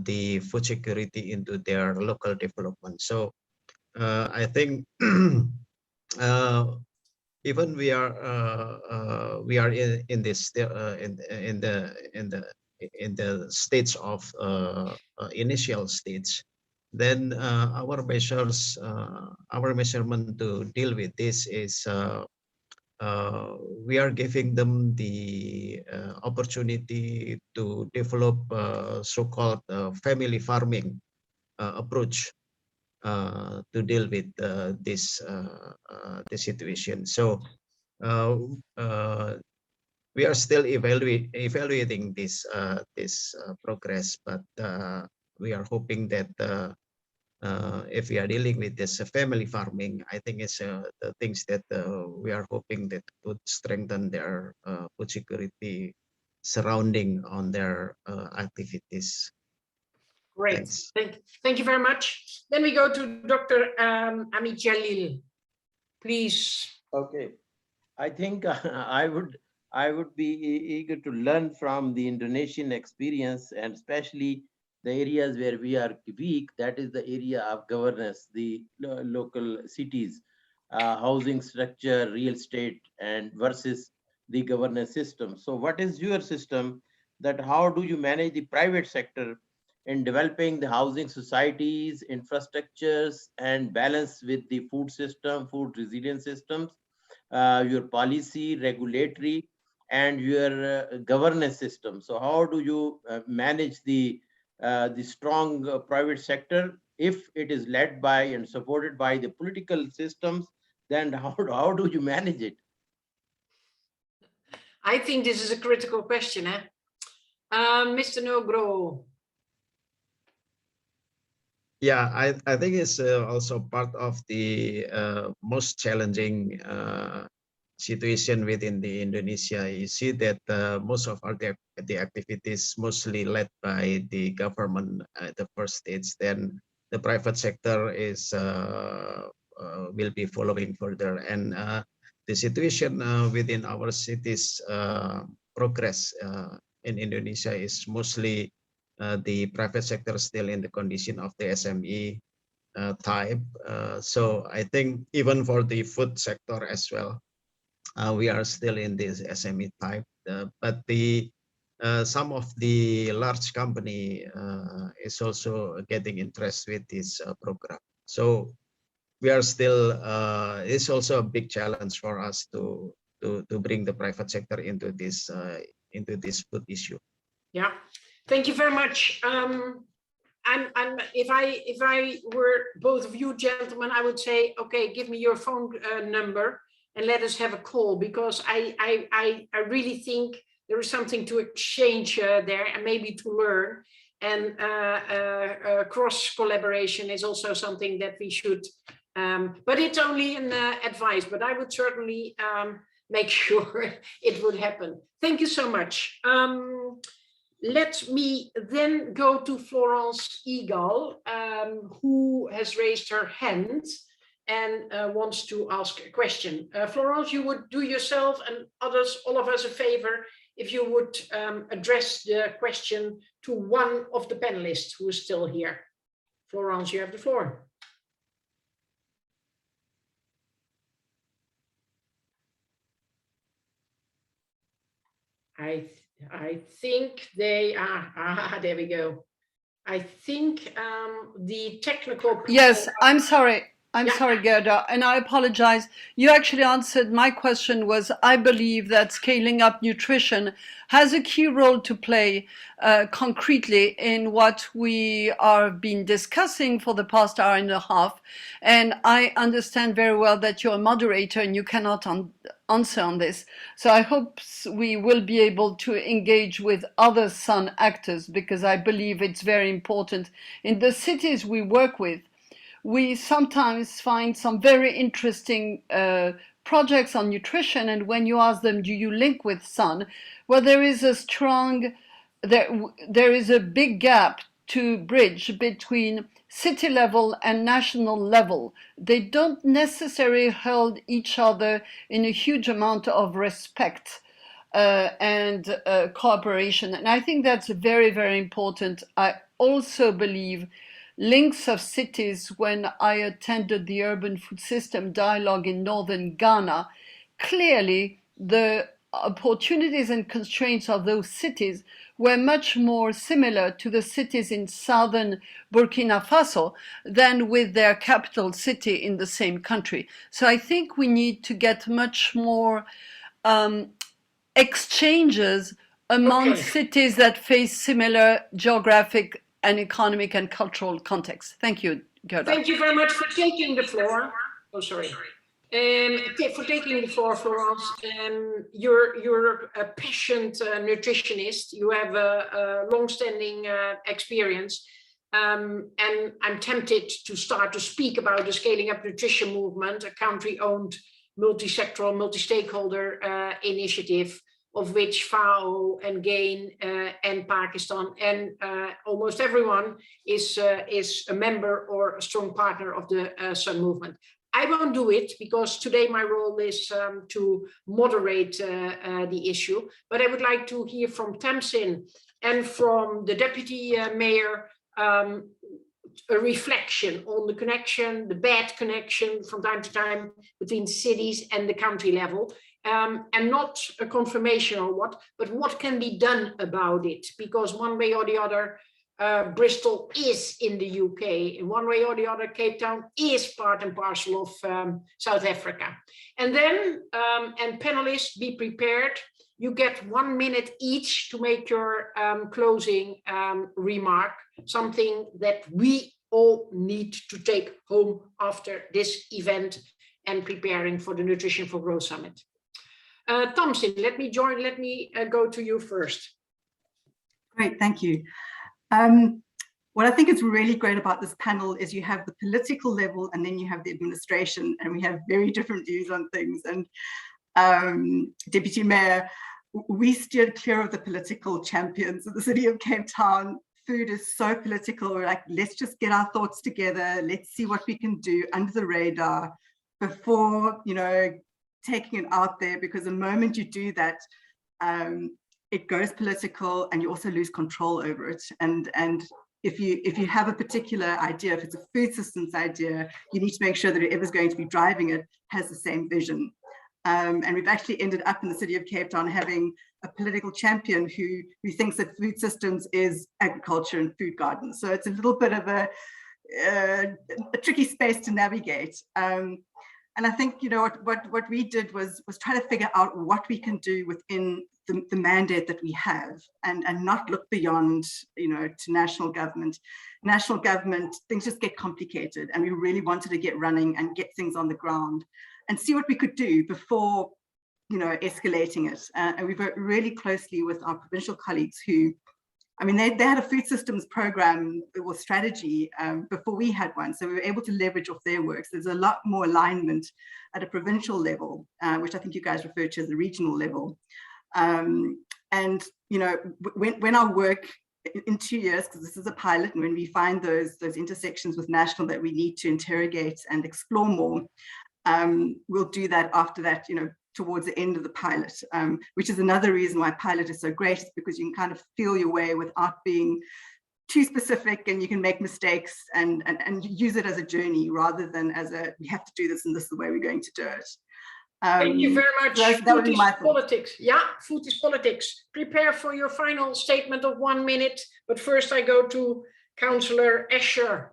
the food security into their local development. So I think even we are in this in the stage of initial stage, then our measures, our measurement to deal with this is we are giving them the opportunity to develop so-called family farming approach to deal with this situation. So we are still evaluating this progress, but we are hoping that if we are dealing with this family farming, I think it's the things that we are hoping that would strengthen their food security surrounding on their activities. Great. Thank you very much. Then we go to Dr. Hamid Jalil, please. Okay, I think I would be eager to learn from the Indonesian experience, and especially the areas where we are weak. That is the area of governance, the local cities, housing structure, real estate, and versus the governance system. So, what is your system? That how do you manage the private sector in developing the housing societies, infrastructures, and balance with the food system, food resilience systems, your policy, regulatory, and your governance system? So how do you manage the strong private sector if it is led by and supported by the political systems? Then how do you manage it? I think this is a critical question, eh? Mr. Nogro. Yeah, I think it's also part of the most challenging situation within the Indonesia. You see that most of our the activities mostly led by the government at the first stage. Then the private sector is will be following further, and the situation within our cities progress in Indonesia is mostly the private sector still in the condition of the SME type. So I think even for the food sector as well, we are still in this SME type. But the some of the large company is also getting interest with this program. So we are still. It's also a big challenge for us to bring the private sector into this food issue. Yeah. Thank you very much. If I were both of you gentlemen, I would say, okay, give me your phone number and let us have a call, because I really think there is something to exchange there and maybe to learn. And cross collaboration is also something that we should, but it's only an advice, but I would certainly make sure it would happen. Thank you so much. Let me then go to Florence Egal, who has raised her hand and wants to ask a question. Florence, you would do yourself and others, all of us, a favor if you would address the question to one of the panelists who is still here. Florence, you have the floor. I think they are, there we go. I think the technical people. Yes, I'm sorry. I'm Yeah. sorry, Gerda, and I apologize. You actually answered my question. Was I believe that scaling up nutrition has a key role to play concretely in what we have been discussing for the past hour and a half. And I understand very well that you're a moderator and you cannot answer on this. So I hope we will be able to engage with other Sun actors, because I believe it's very important. In the cities we work with, we sometimes find some very interesting projects on nutrition, and when you ask them, do you link with Sun? Well, there is a strong, there is a big gap to bridge between city level and national level. They don't necessarily hold each other in a huge amount of respect and cooperation. And I think that's very, very important. I also believe links of cities. When I attended the Urban Food System Dialogue in northern Ghana, clearly the opportunities and constraints of those cities were much more similar to the cities in southern Burkina Faso than with their capital city in the same country. So I think we need to get much more exchanges among cities that face similar geographic and economic and cultural context. Thank you, Gerda. Thank you very much for taking the floor. Oh, sorry. For taking the floor, Florence. You're a passionate nutritionist. You have a long-standing experience. And I'm tempted to start to speak about the Scaling Up Nutrition Movement, a country-owned, multi-sectoral, multi-stakeholder initiative, of which FAO and GAIN and Pakistan and almost everyone is a member or a strong partner of the Sun movement. I won't do it because today my role is to moderate the issue, but I would like to hear from Tamsin and from the Deputy Mayor a reflection on the connection, the bad connection from time to time between cities and the country level. And not a confirmation or what, but what can be done about it? Because one way or the other, Bristol is in the UK. In one way or the other, Cape Town is part and parcel of South Africa. And then, and panelists, be prepared. You get 1 minute each to make your closing remark, something that we all need to take home after this event and preparing for the Nutrition for Growth Summit. Tamsin, let me go to you first. Great, thank you. What I think is really great about this panel is you have the political level and then you have the administration, and we have very different views on things. And Deputy Mayor, we steered clear of the political champions of the city of Cape Town. Food is so political. We're like, let's just get our thoughts together. Let's see what we can do under the radar before, taking it out there, because the moment you do that, it goes political and you also lose control over it. And if you have a particular idea, if it's a food systems idea, you need to make sure that whoever's going to be driving it has the same vision. And we've actually ended up in the city of Cape Town having a political champion who thinks that food systems is agriculture and food gardens. So it's a little bit of a tricky space to navigate. And I think, what we did was try to figure out what we can do within the mandate that we have, and not look beyond, to national government. National government, things just get complicated, and we really wanted to get running and get things on the ground and see what we could do before, escalating it. And we've worked really closely with our provincial colleagues who, they had a food systems program or strategy before we had one. So we were able to leverage off their work. So there's a lot more alignment at a provincial level, which I think you guys refer to as the regional level. And, when our work in 2 years, because this is a pilot, and when we find those intersections with national that we need to interrogate and explore more, we'll do that after that, towards the end of the pilot, which is another reason why pilot is so great, is because you can kind of feel your way without being too specific, and you can make mistakes and use it as a journey rather than as a, we have to do this and this is the way we're going to do it. Thank you very much. That would be my politics. Yeah, food is politics. Prepare for your final statement of 1 minute. But first I go to Councillor Escher,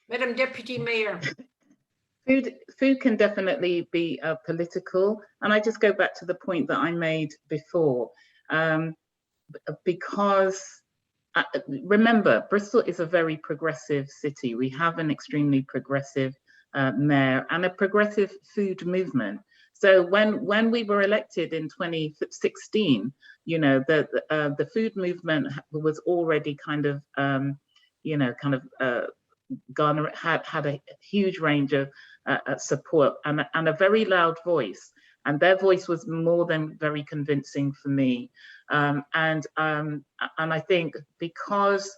Madam Deputy Mayor. Food can definitely be political. And I just go back to the point that I made before, because remember, Bristol is a very progressive city. We have an extremely progressive mayor and a progressive food movement. So when we were elected in 2016, you know, the food movement was already kind of, you know, kind of had a huge range of support and a very loud voice. And their voice was more than very convincing for me. And I think because,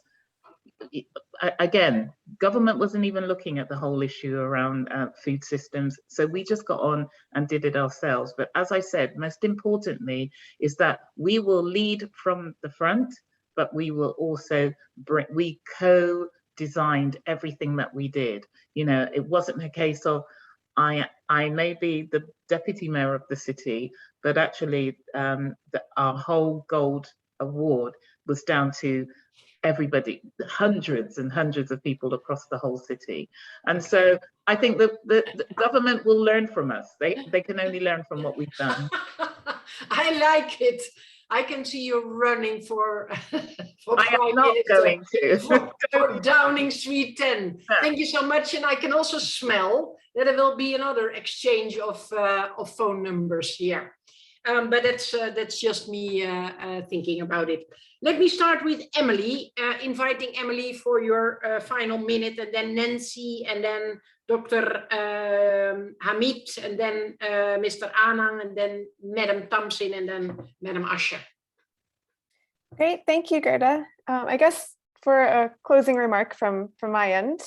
again, government wasn't even looking at the whole issue around food systems. So we just got on and did it ourselves. But as I said, most importantly is that we will lead from the front, but we will also we co-designed everything that we did. You know, it wasn't a case of I may be the deputy mayor of the city, but actually our whole gold award was down to everybody, hundreds and hundreds of people across the whole city. And so I think that the government will learn from us. They can only learn from what we've done. I like it. I can see you running for I am not going to. for Downing Street 10. Thank you so much. And I can also smell that there will be another exchange of phone numbers here. But that's just me thinking about it. Let me start with Emily, inviting Emily for your final minute, and then Nancy, and then Dr. Hamid, and then Mr. Anang, and then Madam Thompson, and then Madam Asher. Great, thank you, Gerda. I guess for a closing remark from my end,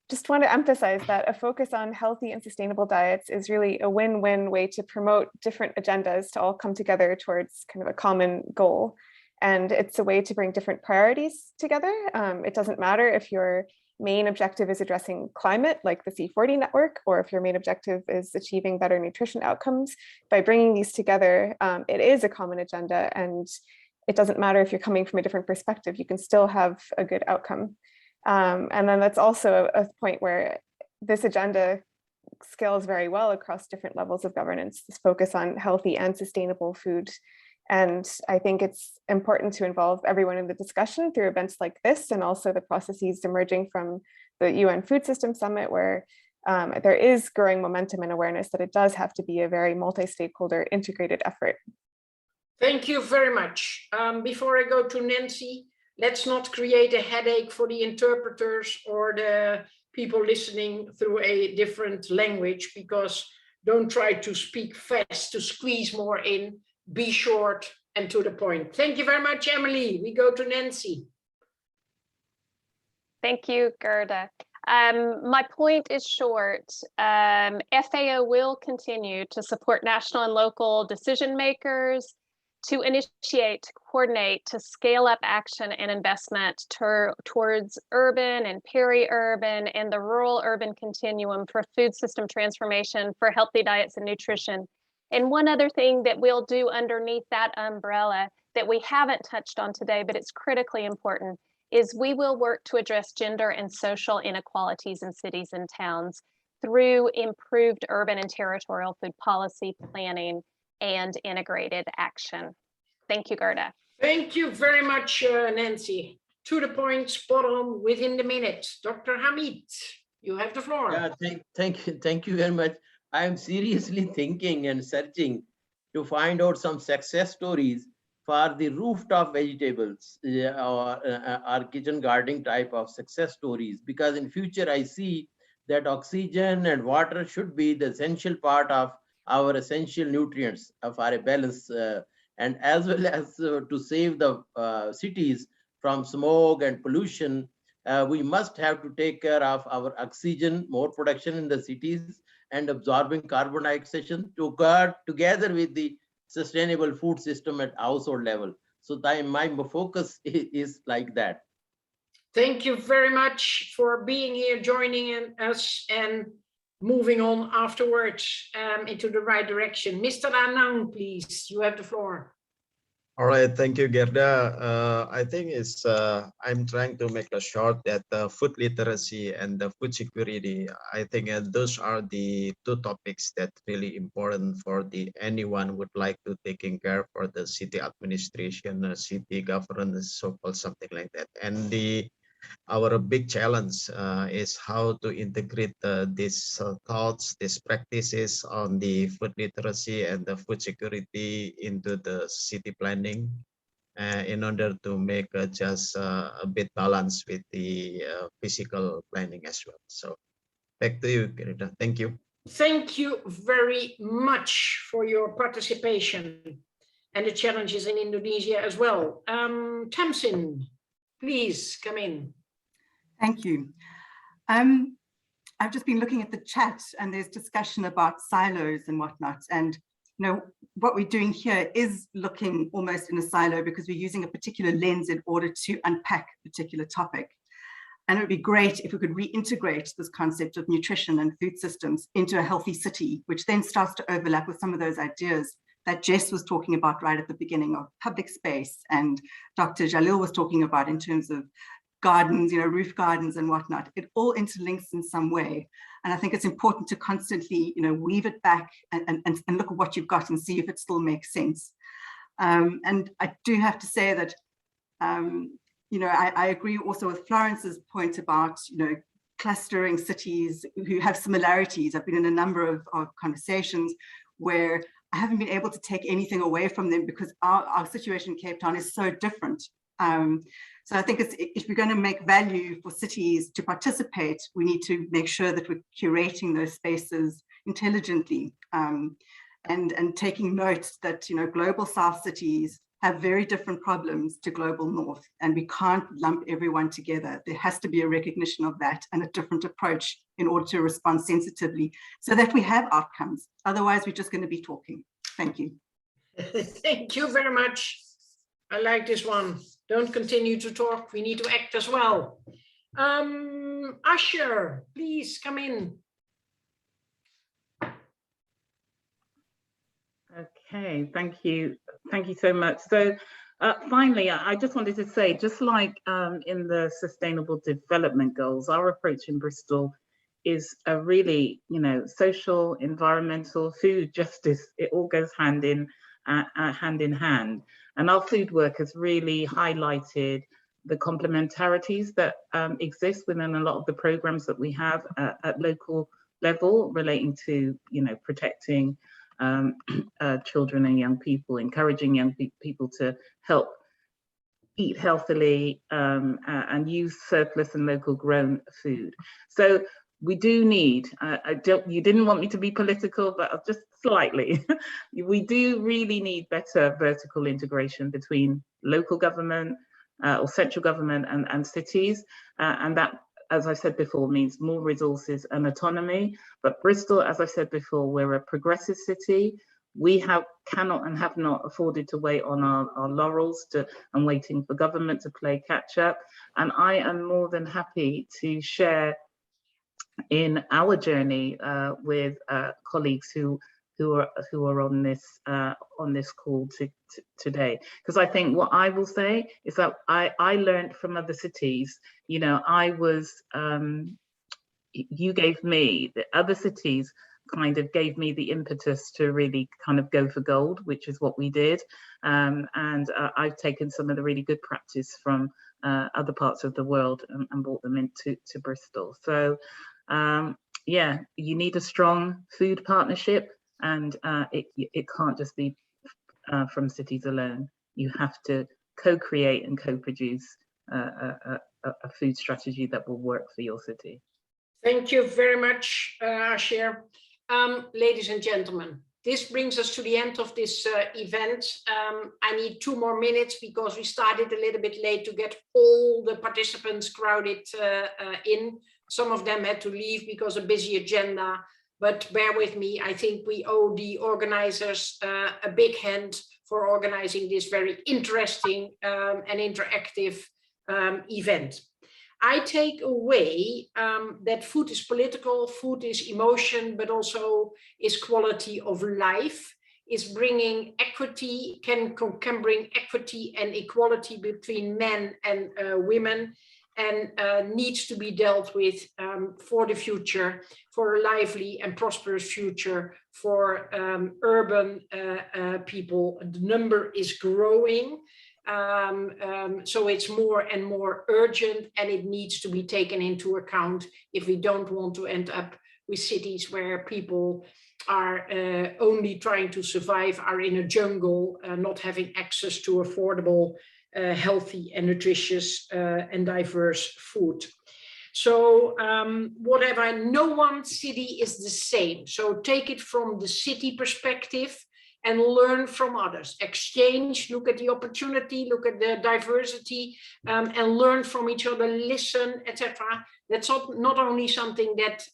just want to emphasize that a focus on healthy and sustainable diets is really a win-win way to promote different agendas to all come together towards kind of a common goal. And it's a way to bring different priorities together. It doesn't matter if your main objective is addressing climate, like the C40 network, or if your main objective is achieving better nutrition outcomes. By bringing these together, it is a common agenda, and it doesn't matter if you're coming from a different perspective, you can still have a good outcome. And then that's also a point where this agenda scales very well across different levels of governance, this focus on healthy and sustainable food. And I think it's important to involve everyone in the discussion through events like this, and also the processes emerging from the UN Food System Summit, where there is growing momentum and awareness that it does have to be a very multi-stakeholder integrated effort. Thank you very much. Before I go to Nancy, let's not create a headache for the interpreters or the people listening through a different language, because don't try to speak fast to squeeze more in. Be short and to the point. Thank you very much, Emily. We go to Nancy. Thank you, Gerda. My point is short. FAO will continue to support national and local decision makers to initiate, to coordinate, to scale up action and investment towards urban and peri-urban and the rural-urban continuum for food system transformation, for healthy diets and nutrition. And one other thing that we'll do underneath that umbrella that we haven't touched on today, but it's critically important, is we will work to address gender and social inequalities in cities and towns through improved urban and territorial food policy planning and integrated action. Thank you, Gerda. Thank you very much, Nancy. To the point, spot on, within the minute. Dr. Hamid, you have the floor. Yeah, thank you very much. I am seriously thinking and searching to find out some success stories for the rooftop vegetables or our kitchen gardening type of success stories, because in future I see that oxygen and water should be the essential part of our essential nutrients of our balance, and as well as to save the cities from smoke and pollution, we must have to take care of our oxygen, more production in the cities, and absorbing carbon dioxide together with the sustainable food system at household level. So my focus is like that. Thank you very much for being here, joining us and moving on afterwards into the right direction. Mr. Anang, please, you have the floor. All right, thank you, Gerda. I think it's I'm trying to make a short that food literacy and the food security. I think those are the two topics that really important for anyone would like to taking care for the city administration, city governance, so-called something like that. And our big challenge is how to integrate these thoughts, these practices on the food literacy and the food security into the city planning in order to make just a bit balance with the physical planning as well. So back to you, Gerda. Thank you. Thank you very much for your participation and the challenges in Indonesia as well. Tamsin, please come in. Thank you. I've just been looking at the chat and there's discussion about silos and whatnot. And you know, what we're doing here is looking almost in a silo because we're using a particular lens in order to unpack a particular topic. And it would be great if we could reintegrate this concept of nutrition and food systems into a healthy city, which then starts to overlap with some of those ideas that Jess was talking about right at the beginning of public space and Dr. Jalil was talking about in terms of gardens, you know, roof gardens and whatnot. It all interlinks in some way. And I think it's important to constantly, you know, weave it back and look at what you've got and see if it still makes sense. And I do have to say that, you know, I agree also with Florence's point about, you know, clustering cities who have similarities. I've been in a number of conversations where I haven't been able to take anything away from them because our situation in Cape Town is so different. So I think if we're going to make value for cities to participate, we need to make sure that we're curating those spaces intelligently and taking note that, you know, global South cities have very different problems to global North, and we can't lump everyone together. There has to be a recognition of that and a different approach in order to respond sensitively so that we have outcomes. Otherwise, we're just going to be talking. Thank you. Thank you very much. I like this one. Don't continue to talk. We need to act as well. Asher, please come in. Okay, thank you. Thank you so much. So finally, I just wanted to say, just like in the Sustainable Development Goals, our approach in Bristol is a really, you know, social, environmental, food justice. It all goes hand in hand. And our food work has really highlighted the complementarities that exist within a lot of the programs that we have at local level relating to, you know, protecting children and young people, encouraging young people to help eat healthily and use surplus and local grown food. So we do need, you didn't want me to be political, but just slightly, we do really need better vertical integration between local government or central government and cities. And that, as I said before, means more resources and autonomy. But Bristol, as I said before, we're a progressive city. We cannot and have not afforded to wait on our laurels and waiting for government to play catch up. And I am more than happy to share in our journey with colleagues who are on this call today, because I think what I will say is that I learned from other cities. You know, you gave me, the other cities kind of gave me the impetus to really kind of go for gold, which is what we did. And I've taken some of the really good practice from other parts of the world and brought them into Bristol. So yeah, you need a strong food partnership, and it can't just be from cities alone. You have to co-create and co-produce a food strategy that will work for your city. Thank you very much, Asher. Ladies and gentlemen, this brings us to the end of this event. I need 2 more minutes because we started a little bit late to get all the participants crowded in. Some of them had to leave because of a busy agenda. but bear with me, I think we owe the organizers a big hand for organizing this very interesting and interactive event. I take away that food is political, food is emotion, but also is quality of life, is bringing equity, can bring equity and equality between men and women, and needs to be dealt with for the future, for a lively and prosperous future for urban people. The number is growing. So it's more and more urgent, and it needs to be taken into account if we don't want to end up with cities where people are only trying to survive, are in a jungle, not having access to affordable, healthy and nutritious and diverse food. So whatever, no one city is the same. So take it from the city perspective and learn from others. Exchange, look at the opportunity, look at the diversity, and learn from each other, listen, etc. That's not only something that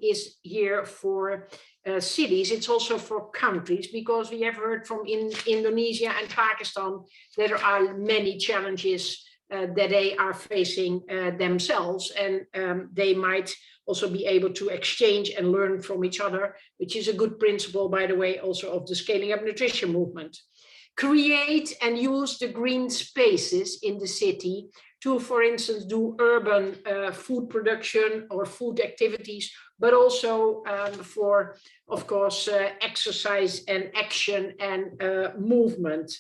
is here for cities, it's also for countries, because we have heard from Indonesia and Pakistan that there are many challenges that they are facing themselves, and they might also be able to exchange and learn from each other, which is a good principle, by the way, also of the Scaling Up Nutrition movement. Create and use the green spaces in the city to, for instance, do urban food production or food activities, but also for, of course, exercise and action and movement.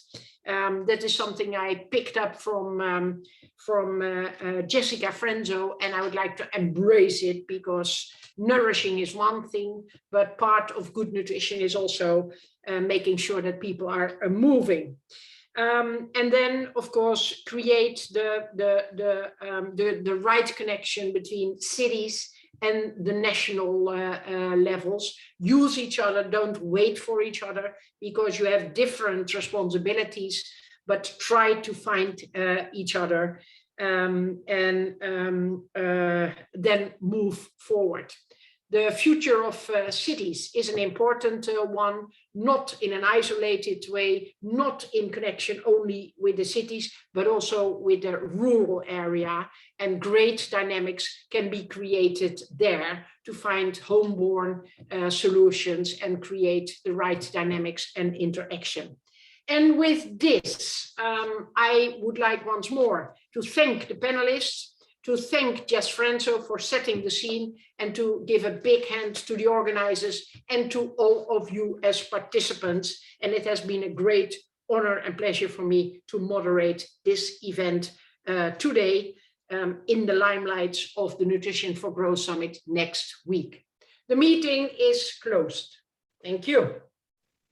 That is something I picked up from Jessica Frenzo, and I would like to embrace it, because nourishing is one thing, but part of good nutrition is also making sure that people are moving. And then, of course, create the right connection between cities and the national levels. Use each other, don't wait for each other, because you have different responsibilities, but try to find each other and then move forward. The future of cities is an important one, not in an isolated way, not in connection only with the cities, but also with the rural area, and great dynamics can be created there to find homeborn solutions and create the right dynamics and interaction. And with this, I would like once more to thank the panelists, to thank Jess Frenzo for setting the scene, and to give a big hand to the organizers and to all of you as participants. And it has been a great honor and pleasure for me to moderate this event today in the limelight of the Nutrition for Growth Summit next week. The meeting is closed. Thank you.